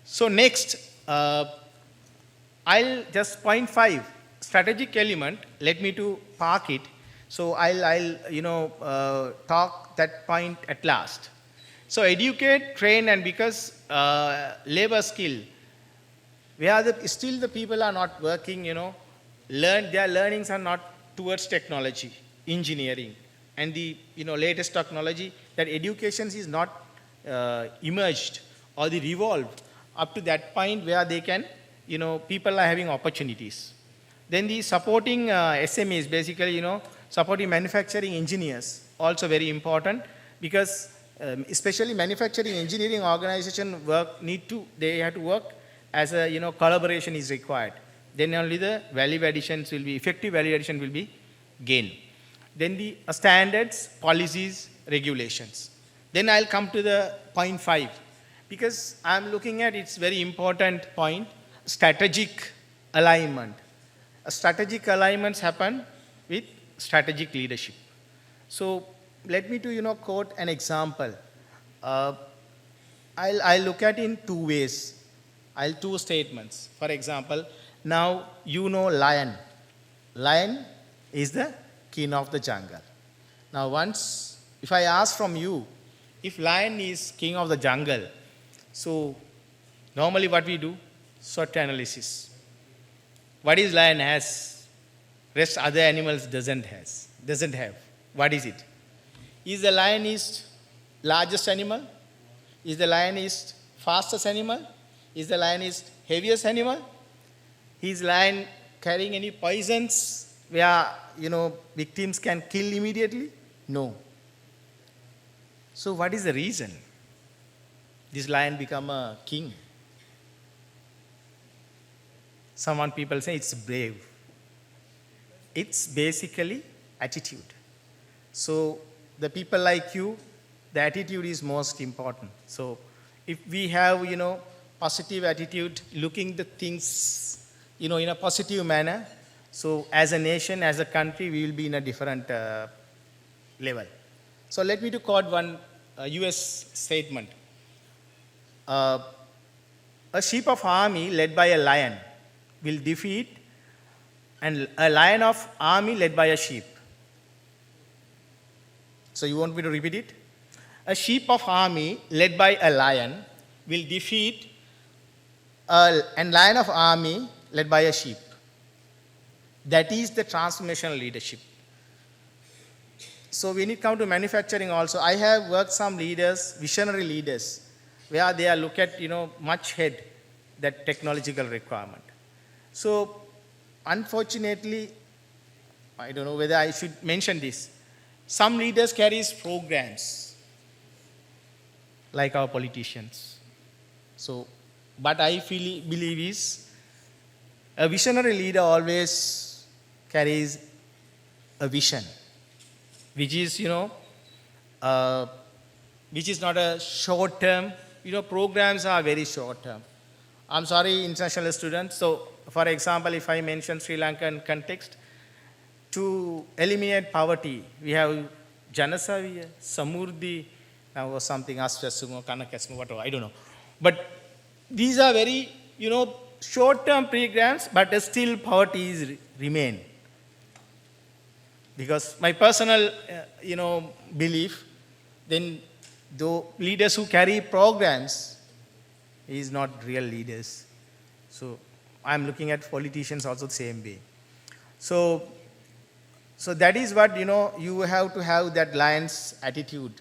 So next, I'll just point 5, strategic element, let me to park it. So I'll talk that point at last. So educate, train, and because labor skill, where still the people are not working, their learnings are not towards technology, engineering, and the latest technology, that education is not emerged or the revolved up to that point where they can, people are having opportunities. Then the supporting SMEs, basically, supporting manufacturing engineers, also very important, because especially manufacturing engineering organization they have to work as a, collaboration is required. Then only the effective value addition will be gained. Then the standards, policies, regulations. Then I'll come to the point 5, because I'm looking at it's very important point, strategic alignment. Strategic alignments happen with strategic leadership. So let me to quote an example. I'll look at in 2 ways. Two statements. For example, now lion. Lion is the king of the jungle. Now once, if I ask from you, if lion is king of the jungle, so normally what we do? SWOT analysis. What is lion has? Rest other animals doesn't have. What is it? Is the lion is largest animal? Is the lion is fastest animal? Is the lion is heaviest animal? Is lion carrying any poisons where victims can kill immediately? No. So what is the reason this lion become a king? Some people say it's brave. It's basically attitude. So the people like you, the attitude is most important. So if we have, positive attitude, looking the things, in a positive manner, so as a nation, as a country, we will be in a different level. So let me to quote one US statement. A sheep of army led by a lion will defeat and a lion of army led by a sheep. So you want me to repeat it? A sheep of army led by a lion will defeat a lion of army led by a sheep. That is the transformational leadership. So when it comes to manufacturing also, I have worked some leaders, visionary leaders, where they are look at, much ahead that technological requirement. So unfortunately, I don't know whether I should mention this. Some leaders carries programs, like our politicians. So, but I believe is, a visionary leader always carries a vision, which is, which is not a short term. Programs are very short term. I'm sorry, international students. So, for example, if I mention Sri Lankan context, to eliminate poverty, we have Janasaviya, Samurdhi, now or something, Aswasumo, Kanakasmo, whatever, I don't know. But these are very, short-term programs, but still poverty is remain. Because my personal, belief, then the leaders who carry programs is not real leaders. So I'm looking at politicians also the same way. So that is what, you have to have that lion's attitude.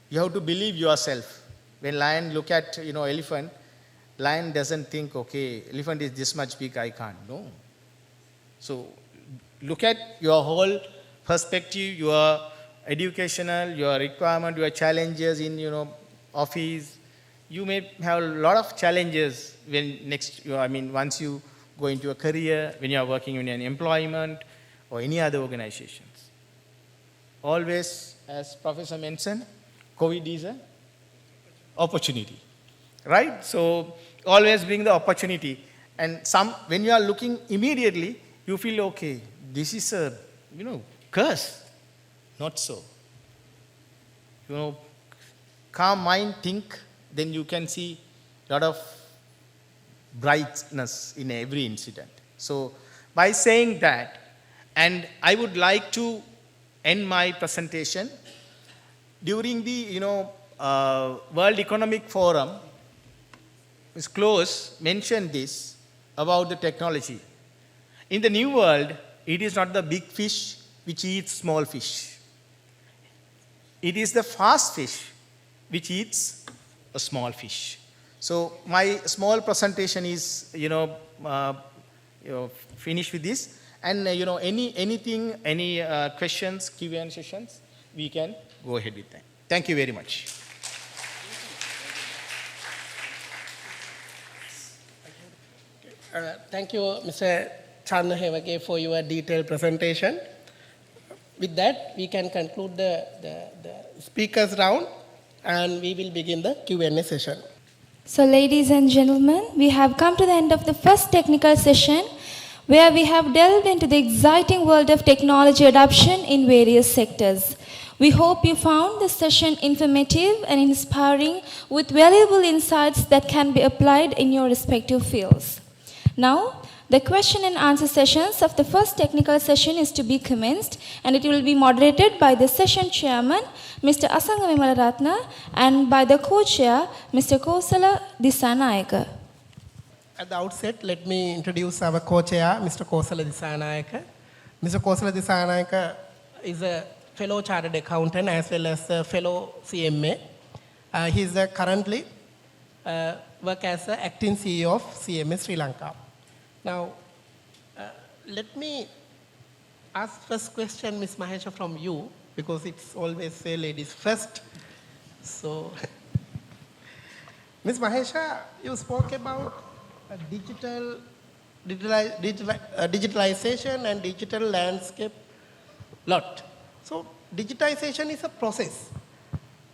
You have to believe yourself. When lion look at, elephant, lion doesn't think, okay, elephant is this much big, I can't. No. So look at your whole perspective, your educational, your requirement, your challenges in, office. You may have a lot of challenges once you go into a career, when you are working in an employment or any other organizations. Always, as Professor mentioned, COVID is an opportunity, right? So always bring the opportunity. And when you are looking immediately, you feel, okay, this is a, curse. Not so. Calm mind, think, then you can see a lot of brightness in every incident. So by saying that, and I would like to end my presentation during the World Economic Forum. Ms. Close mentioned this about the technology. In the new world, it is not the big fish which eats small fish. It is the fast fish which eats a small fish. So my small presentation is, finished with this. And any questions, Q&A sessions, we can go ahead with that. Thank you very much. Thank you, Mr. Chanahevage, for your detailed presentation. With that, we can conclude the speakers round, and we will begin the Q&A session. So, ladies and gentlemen, we have come to the end of the first technical session, where we have delved into the exciting world of technology adoption in various sectors. We hope you found this session informative and inspiring, with valuable insights that can be applied in your respective fields. Now, the question and answer sessions of the first technical session is to be commenced, and it will be moderated by the session chairman, Mr. Asanga Vimalaratna, and by the co-chair, Mr. Kosala Disanayaka. At the outset, let me introduce our co-chair, Mr. Kosala Disanayaka. Mr. Kosala Disanayaka is a fellow chartered accountant as well as a fellow CMA. He is currently work as the acting CEO of CMA Sri Lanka. Now, let me ask first question, Ms. Mahesha, from you, because it's always say ladies first. So, Ms. Mahesha, you spoke about digitalization and digital landscape lot. So, digitization is a process.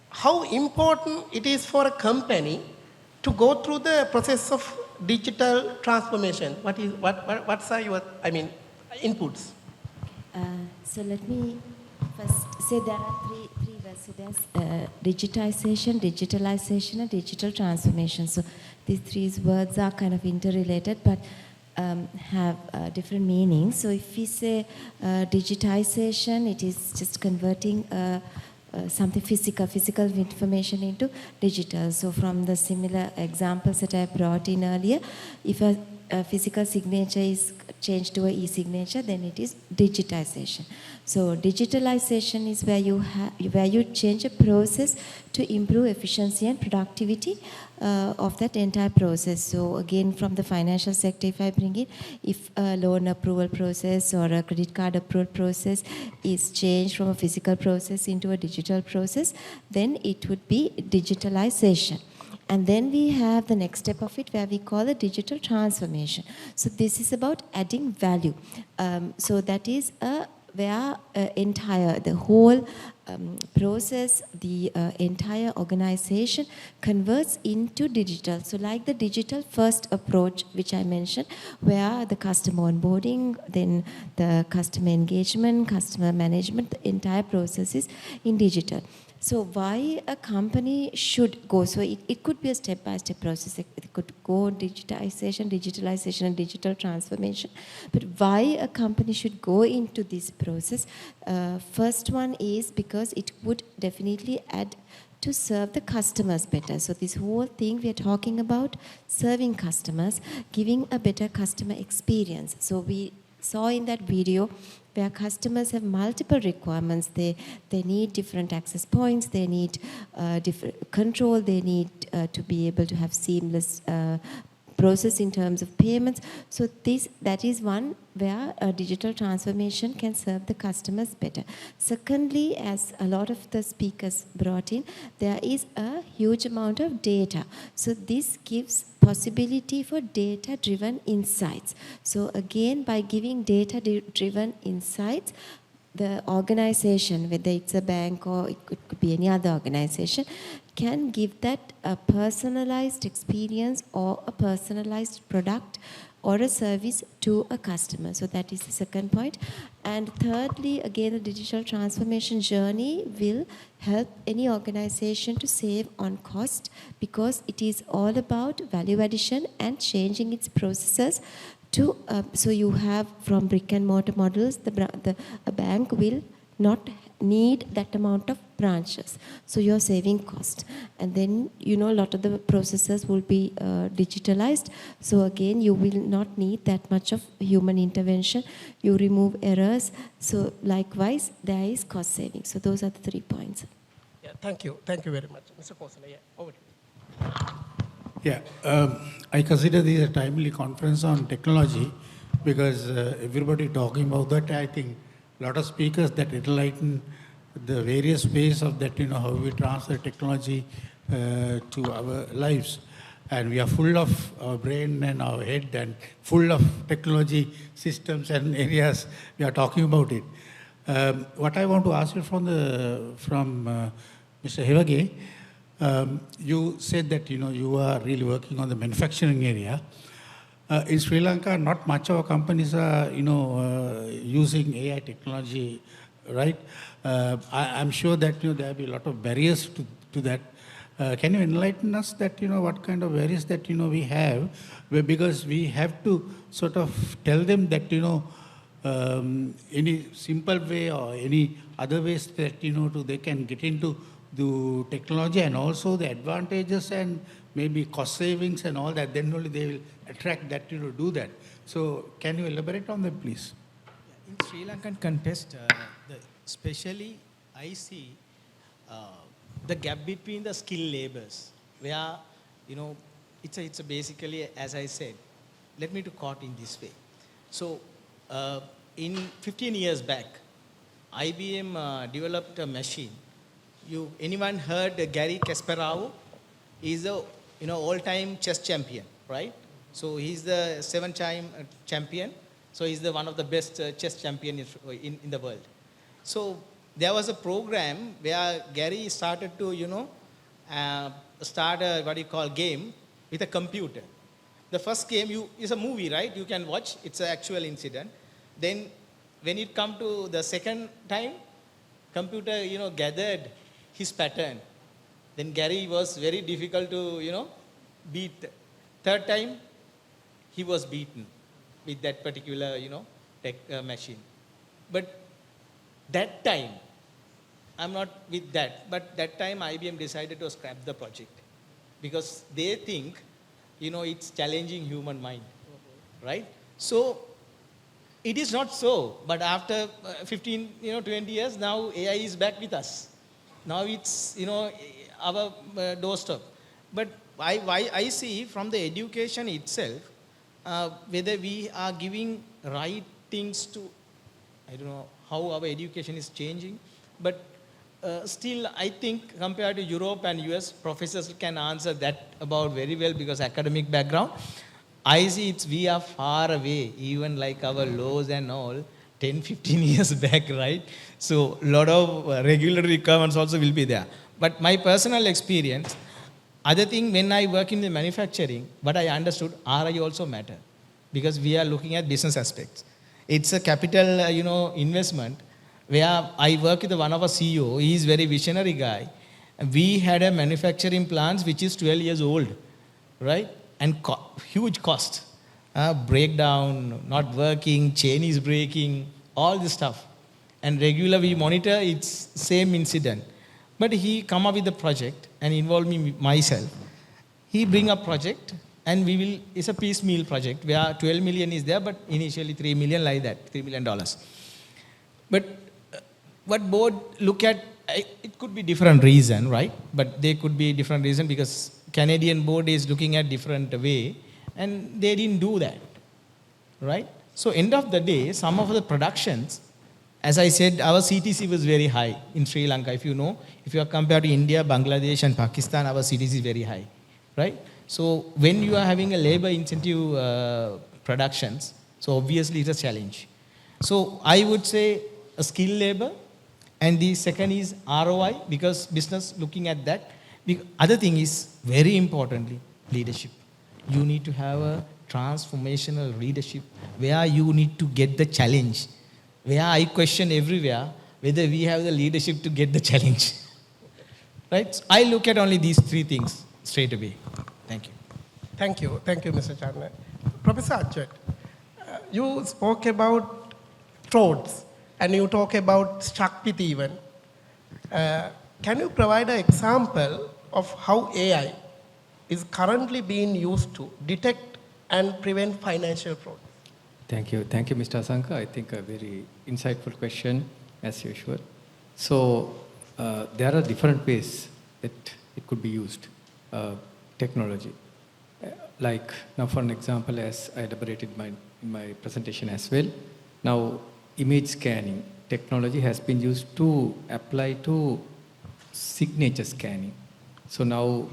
How important it is for a company to go through the process of digital transformation? What's are your, inputs? So let me first say there are three words. So there's digitization, digitalization, and digital transformation. So these three words are kind of interrelated, but have different meanings. So if we say digitization, it is just converting something physical information into digital. So from the similar examples that I brought in earlier, if a physical signature is changed to an e-signature, then it is digitization. So digitalization is where you change a process to improve efficiency and productivity of that entire process. So again, from the financial sector, if I bring it, if a loan approval process or a credit card approval process is changed from a physical process into a digital process, then it would be digitalization. And then we have the next step of it, where we call it digital transformation. So this is about adding value. So that is where the whole process, the entire organization converts into digital. So like the digital first approach, which I mentioned, where the customer onboarding, then the customer engagement, customer management, the entire process is in digital. So why a company should go, so it could be a step-by-step process. It could go digitalization and digital transformation. But why a company should go into this process? First one is because it would definitely add to serve the customers better. So this whole thing we are talking about serving customers, giving a better customer experience. So we saw in that video where customers have multiple requirements. They need different access points, they need different control, they need to be able to have seamless process in terms of payments. So that is one where a digital transformation can serve the customers better. Secondly, as a lot of the speakers brought in, there is a huge amount of data. So this gives possibility for data-driven insights. So again, by giving data-driven insights, the organization, whether it's a bank or it could be any other organization, can give that a personalized experience or a personalized product or a service to a customer. So that is the second point. And thirdly, again, the digital transformation journey will help any organization to save on cost, because it is all about value addition and changing its processes to, so you have from brick and mortar models, a bank will not need that amount of branches. So you're saving cost. And then, a lot of the processes will be digitalized. So again, you will not need that much of human intervention. You remove errors. So likewise, there is cost saving. So those are the 3 points. Yeah, thank you. Thank you very much. Mr. Kosala, yeah, over to you. Yeah, I consider this a timely conference on technology because everybody talking about that. I think a lot of speakers that enlighten the various ways of that, how we transfer technology to our lives. And we are full of our brain and our head and full of technology systems and areas. We are talking about it. What I want to ask you from Mr. Hevage, you said that you are really working on the manufacturing area. In Sri Lanka, not much of our companies are using AI technology, right? I'm sure that there will be a lot of barriers to that. Can you enlighten us that what kind of barriers that we have, because we have to sort of tell them that any simple way or any other ways that they can get into the technology, and also the advantages and maybe cost savings and all that, then only they will attract that do that. So can you elaborate on that, please? In Sri Lankan context, especially I see the gap between the skilled labors, where it's a basically, as I said, let me to quote in this way. So in 15 years back, IBM developed a machine. Anyone heard Gary Kasparov? He's a all-time chess champion, right? So he's the 7-time champion. So he's one of the best chess champions in the world. So there was a program where Gary started to start a game with a computer. The first game is a movie, right? You can watch. It's an actual incident. Then when it come to the second time, computer gathered his pattern. Then Gary was very difficult to beat. Third time, he was beaten with that particular tech machine. But that time, I'm not with that, but that time IBM decided to scrap the project because they think it's challenging human mind, right? So it is not so, but after 15 20 years, now AI is back with us. Now it's our doorstep. But why I see from the education itself, whether we are giving right things to, I don't know how our education is changing, but still I think compared to Europe and US, professors can answer that about very well because academic background. I see we are far away, even like our laws and all. 10, 15 years back, right? So a lot of regulatory requirements also will be there. But my personal experience, other thing, when I work in the manufacturing, what I understood, RI also matter because we are looking at business aspects. It's a capital, investment where I work with one of our CEO. He is very visionary guy. We had a manufacturing plant which is 12 years old, right? And huge cost. Breakdown, not working, chain is breaking, all this stuff. And regular we monitor, it's same incident. But he come up with the project and involve me myself. He bring a project and it's a piecemeal project where 12 million is there, but initially 3 million like that, $3 million. But what board look at, it could be different reason, right? But they could be different reason because Canadian board is looking at different way and they didn't do that, right? So end of the day, some of the productions, as I said, our CTC was very high in Sri Lanka. If you are compared to India, Bangladesh and Pakistan, our CTC is very high, right? So when you are having a labor incentive productions, so obviously it's a challenge. So I would say a skilled labor, and the second is ROI, because business looking at that. The other thing is, very importantly, leadership. You need to have a transformational leadership where you need to get the challenge. Where I question everywhere whether we have the leadership to get the challenge. Right? So I look at only these three things straight away. Thank you. Thank you. Thank you, Mr. Chandra. Professor Ajit, you spoke about frauds and you talk about struck with even. Can you provide an example of how AI is currently being used to detect and prevent financial fraud? Thank you. Thank you, Mr. Asanka. I think a very insightful question, as usual. So, there are different ways that it could be used, technology. Like, now for an example, as I elaborated in my presentation as well, now image scanning technology has been used to apply to signature scanning. So now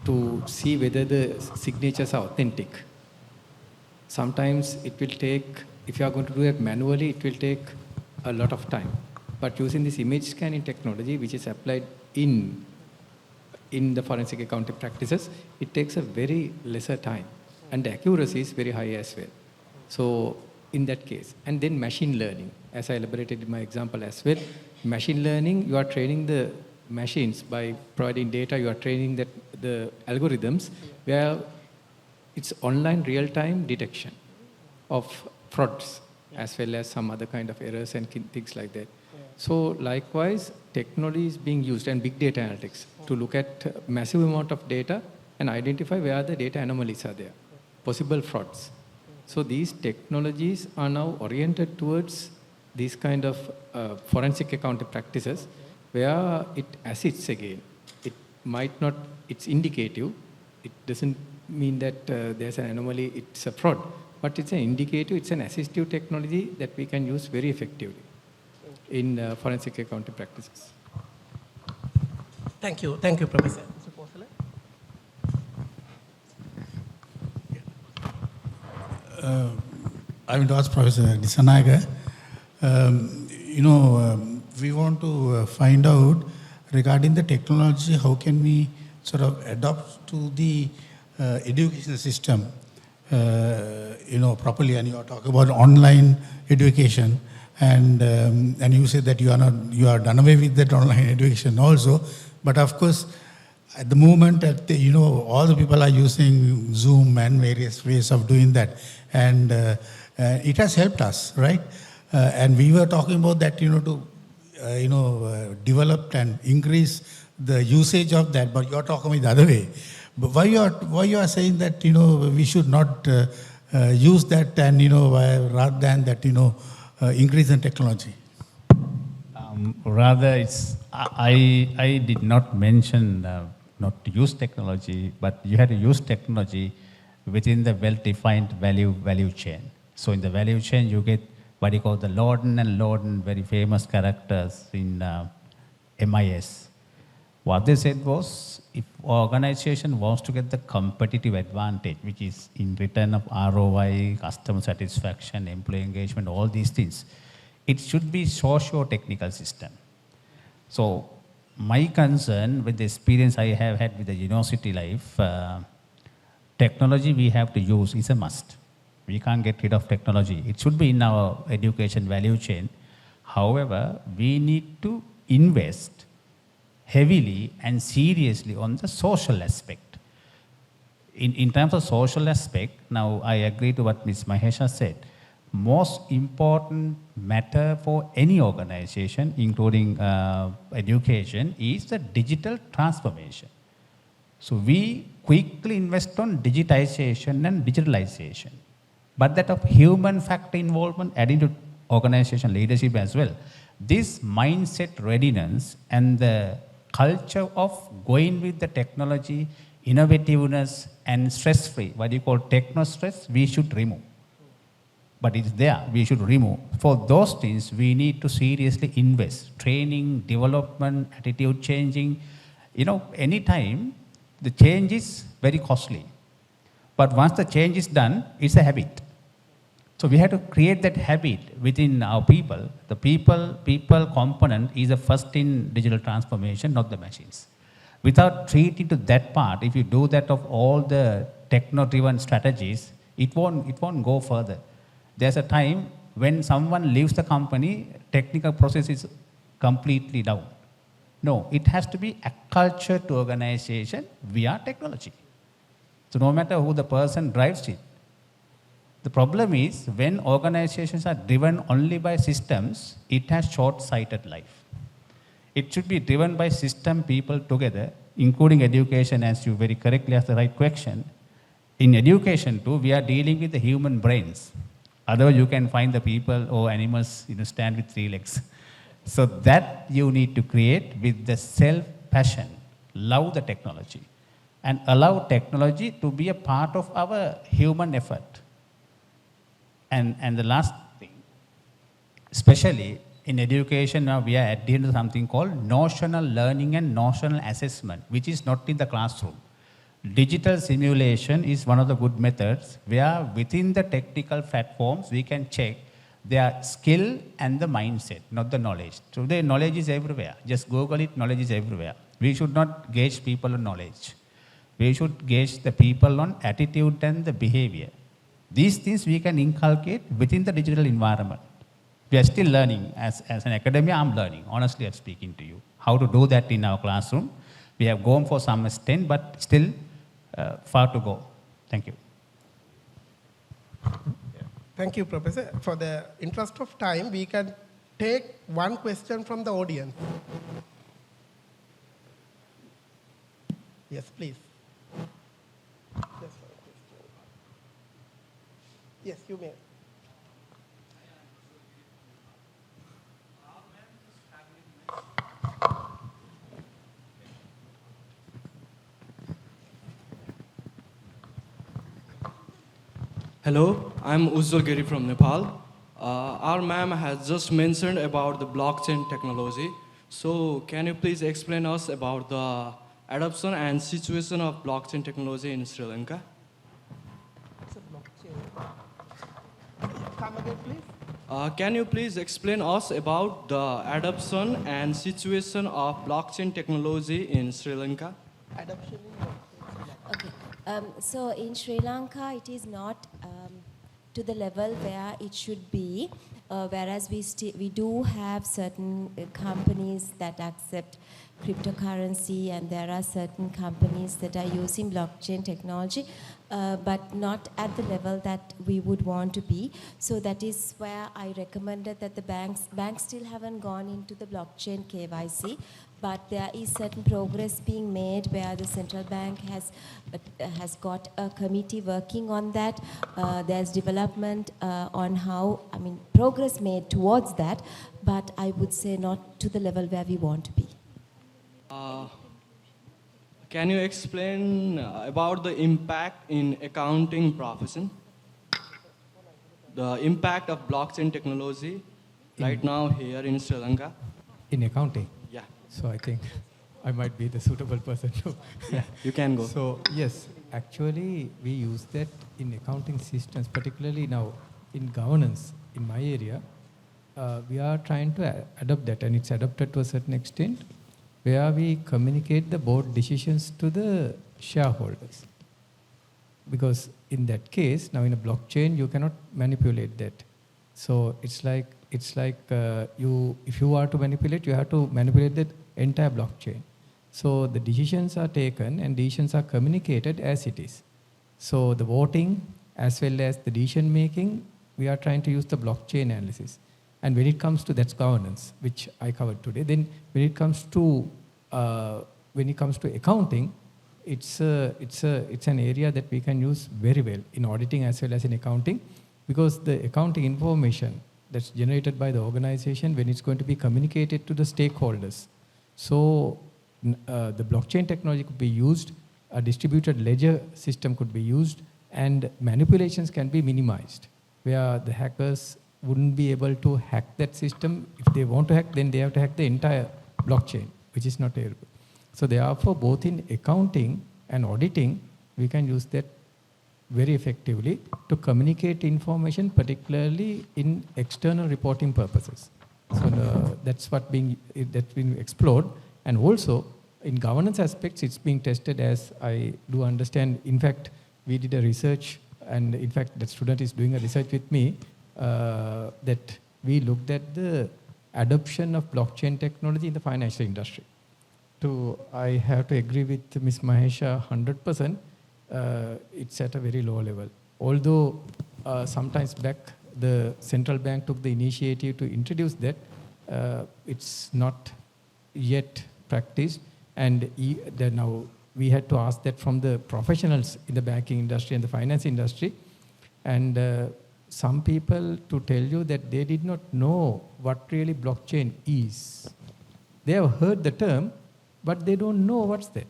to see whether the signatures are authentic. Sometimes it will take, if you are going to do it manually, it will take a lot of time. But using this image scanning technology, which is applied in the forensic accounting practices, it takes a very lesser time. And the accuracy is very high as well. So in that case, and then machine learning, as I elaborated in my example as well, machine learning, you are training the machines by providing data, you are training the algorithms where it's online real-time detection of frauds as well as some other kind of errors and things like that. So likewise, technology is being used and big data analytics to look at massive amount of data and identify where the data anomalies are there, possible frauds. So these technologies are now oriented towards these kind of forensic accounting practices where it assists again. It might not, it's indicative. It doesn't mean that there's an anomaly, it's a fraud. But it's an indicative, it's an assistive technology that we can use very effectively in forensic accounting practices. Thank you, Professor. Mr. Posala? I will ask Professor Disanaga. We want to find out regarding the technology, how can we sort of adopt to the education system, properly. And you are talking about online education, and you said that you are done away with that online education also. But of course, at the moment, all the people are using Zoom and various ways of doing that, and it has helped us, right? And we were talking about that, to develop and increase the usage of that. But you are talking about the other way. But why you are saying that we should not use that, and rather than that increase in technology? Rather, it's I did not mention not to use technology, but you have to use technology within the well-defined value chain. So in the value chain, you get what you call the Lorden and Lorden, very famous characters in MIS. What they said was, if organization wants to get the competitive advantage, which is in return of ROI, customer satisfaction, employee engagement, all these things, it should be socio-technical system. So my concern with the experience I have had with the university life, technology we have to use is a must. We can't get rid of technology. It should be in our education value chain. However, we need to invest heavily and seriously on the social aspect. In terms of social aspect, now I agree to what Ms. Mahesha said. Most important matter for any organization, including education, is the digital transformation. So we quickly invest on digitization and digitalization. But that of human factor involvement, adding to organization leadership as well, this mindset readiness and the culture of going with the technology, innovativeness and stress-free, what you call techno-stress, we should remove. But it's there, we should remove. For those things, we need to seriously invest. Training, development, attitude changing. Anytime, the change is very costly. But once the change is done, it's a habit. So we have to create that habit within our people. The people component is the first in digital transformation, not the machines. Without treating to that part, if you do that of all the techno-driven strategies, it won't go further. There's a time when someone leaves the company, technical process is completely down. No, it has to be a culture to organization via technology. So no matter who the person drives it. The problem is when organizations are driven only by systems, it has short-sighted life. It should be driven by system people together, including education, as you very correctly asked the right question. In education too, we are dealing with the human brains. Otherwise, you can find the people or animals stand with 3 legs. So that you need to create with the self-passion, love the technology, and allow technology to be a part of our human effort. And the last thing, especially in education, now we are adhering to something called notional learning and notional assessment, which is not in the classroom. Digital simulation is one of the good methods where within the technical platforms we can check their skill and the mindset, not the knowledge. Today knowledge is everywhere. Just Google it, knowledge is everywhere. We should not gauge people on knowledge. We should gauge the people on attitude and the behavior. These things we can inculcate within the digital environment. We are still learning. As an academia, I'm learning. Honestly, I'm speaking to you. How to do that in our classroom. We have gone for some extent, but still far to go. Thank you. Thank you, Professor. For the interest of time, we can take one question from the audience. Yes, please. Yes, you may. Hello, I'm Ujjwal Giri from Nepal. Our ma'am has just mentioned about the blockchain technology. So can you please explain us about the adoption and situation of blockchain technology in Sri Lanka? Come again, please. Can you please explain us about the adoption and situation of blockchain technology in Sri Lanka? Adoption in Okay. So in Sri Lanka, it is not to the level where it should be, whereas we do have certain companies that accept cryptocurrency, and there are certain companies that are using blockchain technology, but not at the level that we would want to be. So that is where I recommended that the banks still haven't gone into the blockchain KYC, but there is certain progress being made where the central bank has got a committee working on that. There's development on how, progress made towards that, but I would say not to the level where we want to be. Can you explain about the impact in accounting profession? The impact of blockchain technology right now here in Sri Lanka? In accounting? Yeah. So I think I might be the suitable person to. Yeah, you can go. So yes, actually we use that in accounting systems, particularly now in governance in my area. we are trying to adopt that, and it's adopted to a certain extent, where we communicate the board decisions to the shareholders. Because in that case, now in a blockchain, you cannot manipulate that. So it's like if you are to manipulate, you have to manipulate the entire blockchain. So the decisions are taken and decisions are communicated as it is. So the voting as well as the decision making, we are trying to use the blockchain analysis. And when it comes to that's governance, which I covered today, then when it comes to accounting, it's an area that we can use very well in auditing as well as in accounting, because the accounting information that's generated by the organization, when it's going to be communicated to the stakeholders. So the blockchain technology could be used, a distributed ledger system could be used, and manipulations can be minimized, where the hackers wouldn't be able to hack that system. If they want to hack, then they have to hack the entire blockchain, which is not able. So therefore, both in accounting and auditing, we can use that very effectively to communicate information, particularly in external reporting purposes. So that's been explored. And also, in governance aspects, it's being tested, as I do understand. In fact, we did a research, and in fact, that student is doing a research with me, that we looked at the adoption of blockchain technology in the financial industry. I have to agree with Ms. Mahesha 100%, it's at a very low level. Although sometimes back, the central bank took the initiative to introduce that, it's not yet practiced, and now we had to ask that from the professionals in the banking industry and the finance industry, and some people to tell you that they did not know what really blockchain is. They have heard the term, but they don't know what's that.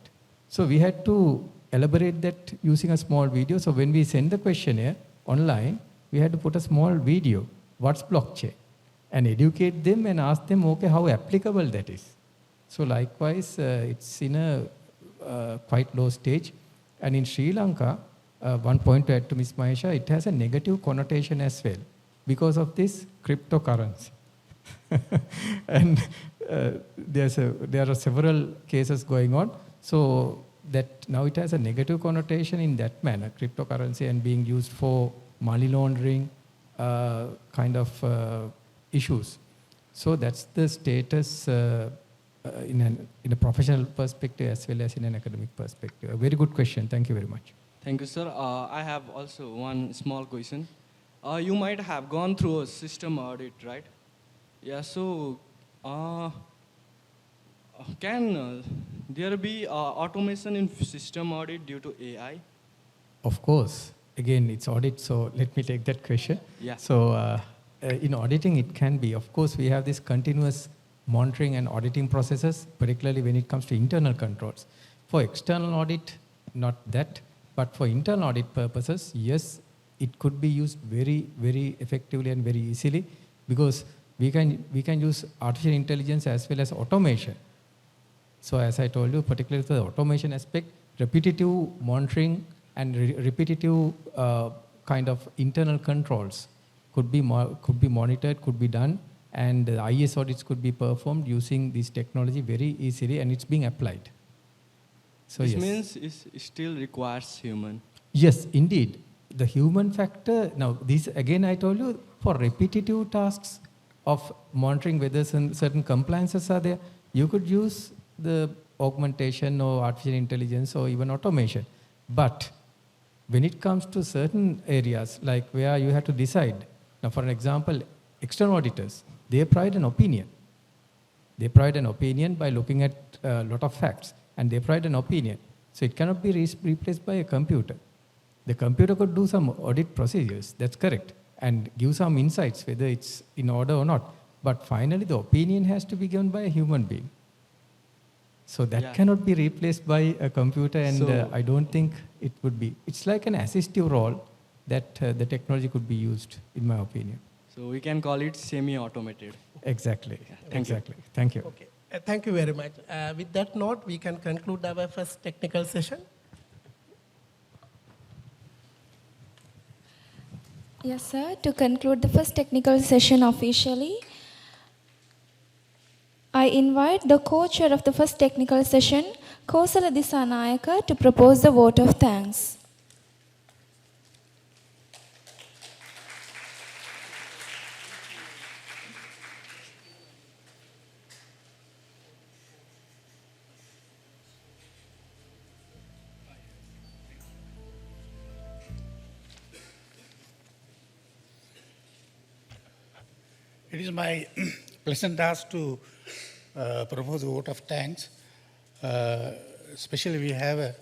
So we had to elaborate that using a small video. So when we send the questionnaire online, we had to put a small video, what's blockchain, and educate them and ask them, okay, how applicable that is. So likewise, it's in a quite low stage. And in Sri Lanka, one point to add to Ms. Mahesha, it has a negative connotation as well because of this cryptocurrency. And there are several cases going on. So that now it has a negative connotation in that manner, cryptocurrency, and being used for money laundering kind of issues. So that's the status in a professional perspective as well as in an academic perspective. A very good question. Thank you very much. Thank you, sir. I have also one small question. You might have gone through a system audit, right? Yeah, so can there be automation in system audit due to AI? Of course. Again, it's audit, so let me take that question. Yeah. So in auditing, it can be. Of course, we have this continuous monitoring and auditing processes, particularly when it comes to internal controls. For external audit, not that. But for internal audit purposes, yes, it could be used very, very effectively and very easily, because we can use artificial intelligence as well as automation. So as I told you, particularly for the automation aspect, repetitive monitoring and repetitive kind of internal controls could be monitored, could be done, and the IS audits could be performed using this technology very easily, and it's being applied. So this yes. means it still requires human. Yes, indeed. The human factor, now this again I told you, for repetitive tasks of monitoring whether certain compliances are there, you could use the augmentation or artificial intelligence or even automation. But when it comes to certain areas, like where you have to decide, now for an example, external auditors, they provide an opinion. They provide an opinion by looking at a lot of facts, and they provide an opinion. So it cannot be replaced by a computer. The computer could do some audit procedures, that's correct, and give some insights whether it's in order or not. But finally, the opinion has to be given by a human being. So that cannot be replaced by a computer, and I don't think it would be. It's like an assistive role that the technology could be used, in my opinion. So we can call it semi-automated. Exactly. Exactly. Thank you. Okay. Thank you very much. With that note, we can conclude our first technical session. Yes, sir. To conclude the first technical session officially, I invite the co-chair of the first technical session, Kosala Disanayaka, to propose the vote of thanks. It is my pleasant task to propose a vote of thanks. Especially we have a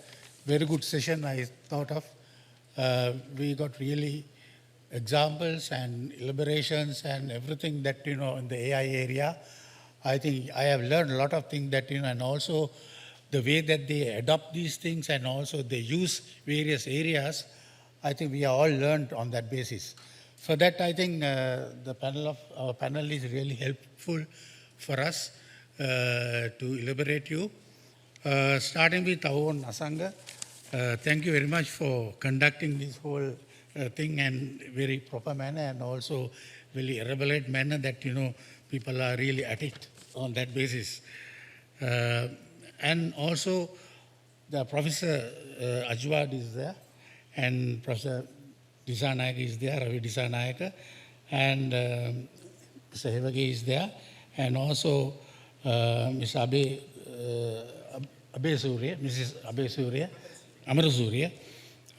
very good session I thought of. We got really examples and elaborations and everything that, in the AI area. I think I have learned a lot of things that, and also the way that they adopt these things and also they use various areas. I think we have all learned on that basis. For that, I think our panel is really helpful for us to elaborate you. Starting with our own Asanga, thank you very much for conducting this whole thing in very proper manner and also very elaborate manner that, people are really at it on that basis. And also, the Professor Ajwad is there and Professor Disanayaka is there, Ravi Disanayaka, and Mr. Hevage is there, and also Mr. Abe Surya, Mrs. Abe Surya, Amara Surya,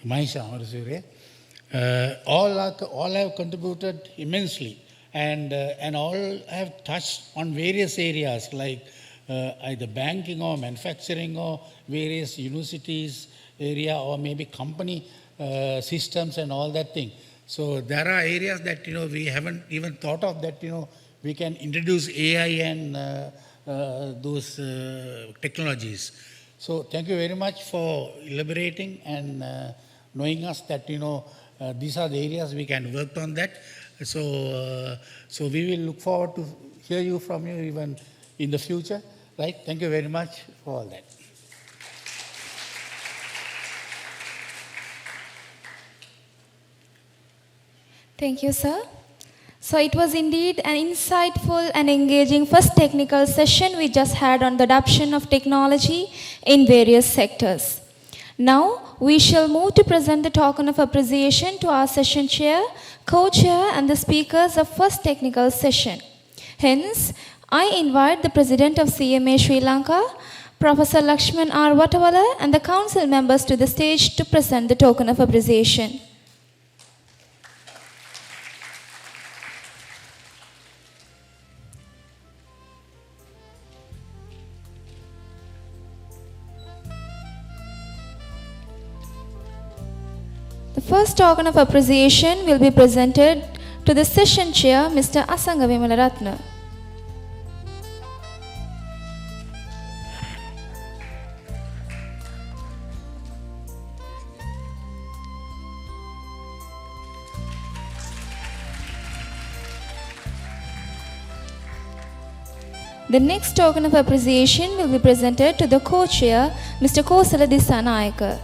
Mahisha Amara Surya. All have contributed immensely, and all have touched on various areas like either banking or manufacturing or various universities area or maybe company systems and all that thing. So there are areas that, we haven't even thought of that, we can introduce AI and those technologies. So thank you very much for elaborating and knowing us that, these are the areas we can work on that. So we will look forward to hear you from you even in the future, right? Thank you very much for all that. Thank you, sir. So it was indeed an insightful and engaging first technical session we just had on the adoption of technology in various sectors. Now we shall move to present the token of appreciation to our session chair, co-chair and the speakers of first technical session. Hence, I invite the President of CMA Sri Lanka, Professor Lakshman R. Watawala, and the council members to the stage to present the token of appreciation. The first token of appreciation will be presented to the session chair, Mr. Asanga Vimalaratna. The next token of appreciation will be presented to the co-chair, Mr. Kosala Disanayaka.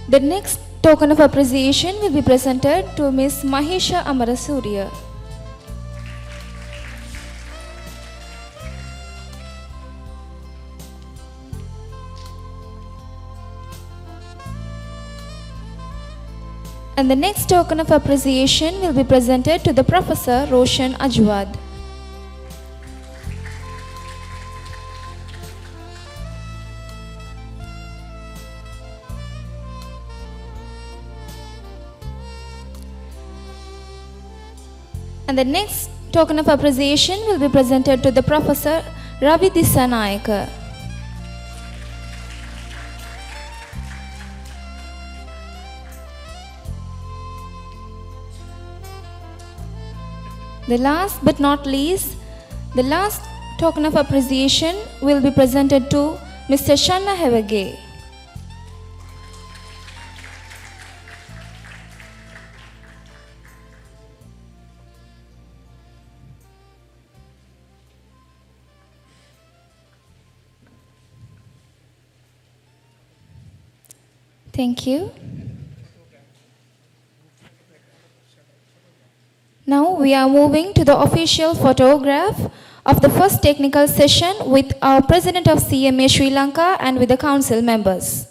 The next token of appreciation will be presented to Ms. Mahisha Amarasuriya. And the next token of appreciation will be presented to the Professor Roshan Ajwad. And the next token of appreciation will be presented to the Professor Ravi Disanayaka. The last but not least, the last token of appreciation will be presented to Mr. Shanna Hevage. Thank you. Now we are moving to the official photograph of the first technical session with our President of CMA Sri Lanka and with the council members.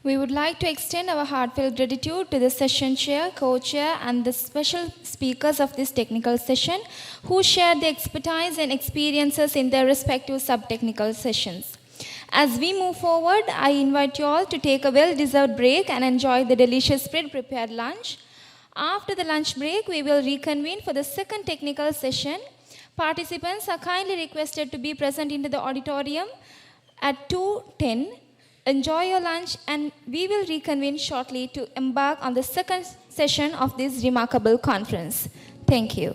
We would like to extend our heartfelt gratitude to the session chair, co-chair, and the special speakers of this technical session who shared their expertise and experiences in their respective sub-technical sessions. As we move forward, I invite you all to take a well-deserved break and enjoy the delicious prepared lunch. After the lunch break, we will reconvene for the second technical session. Participants are kindly requested to be present in the auditorium at 2:10. Enjoy your lunch, and we will reconvene shortly to embark on the second session of this remarkable conference. Thank you.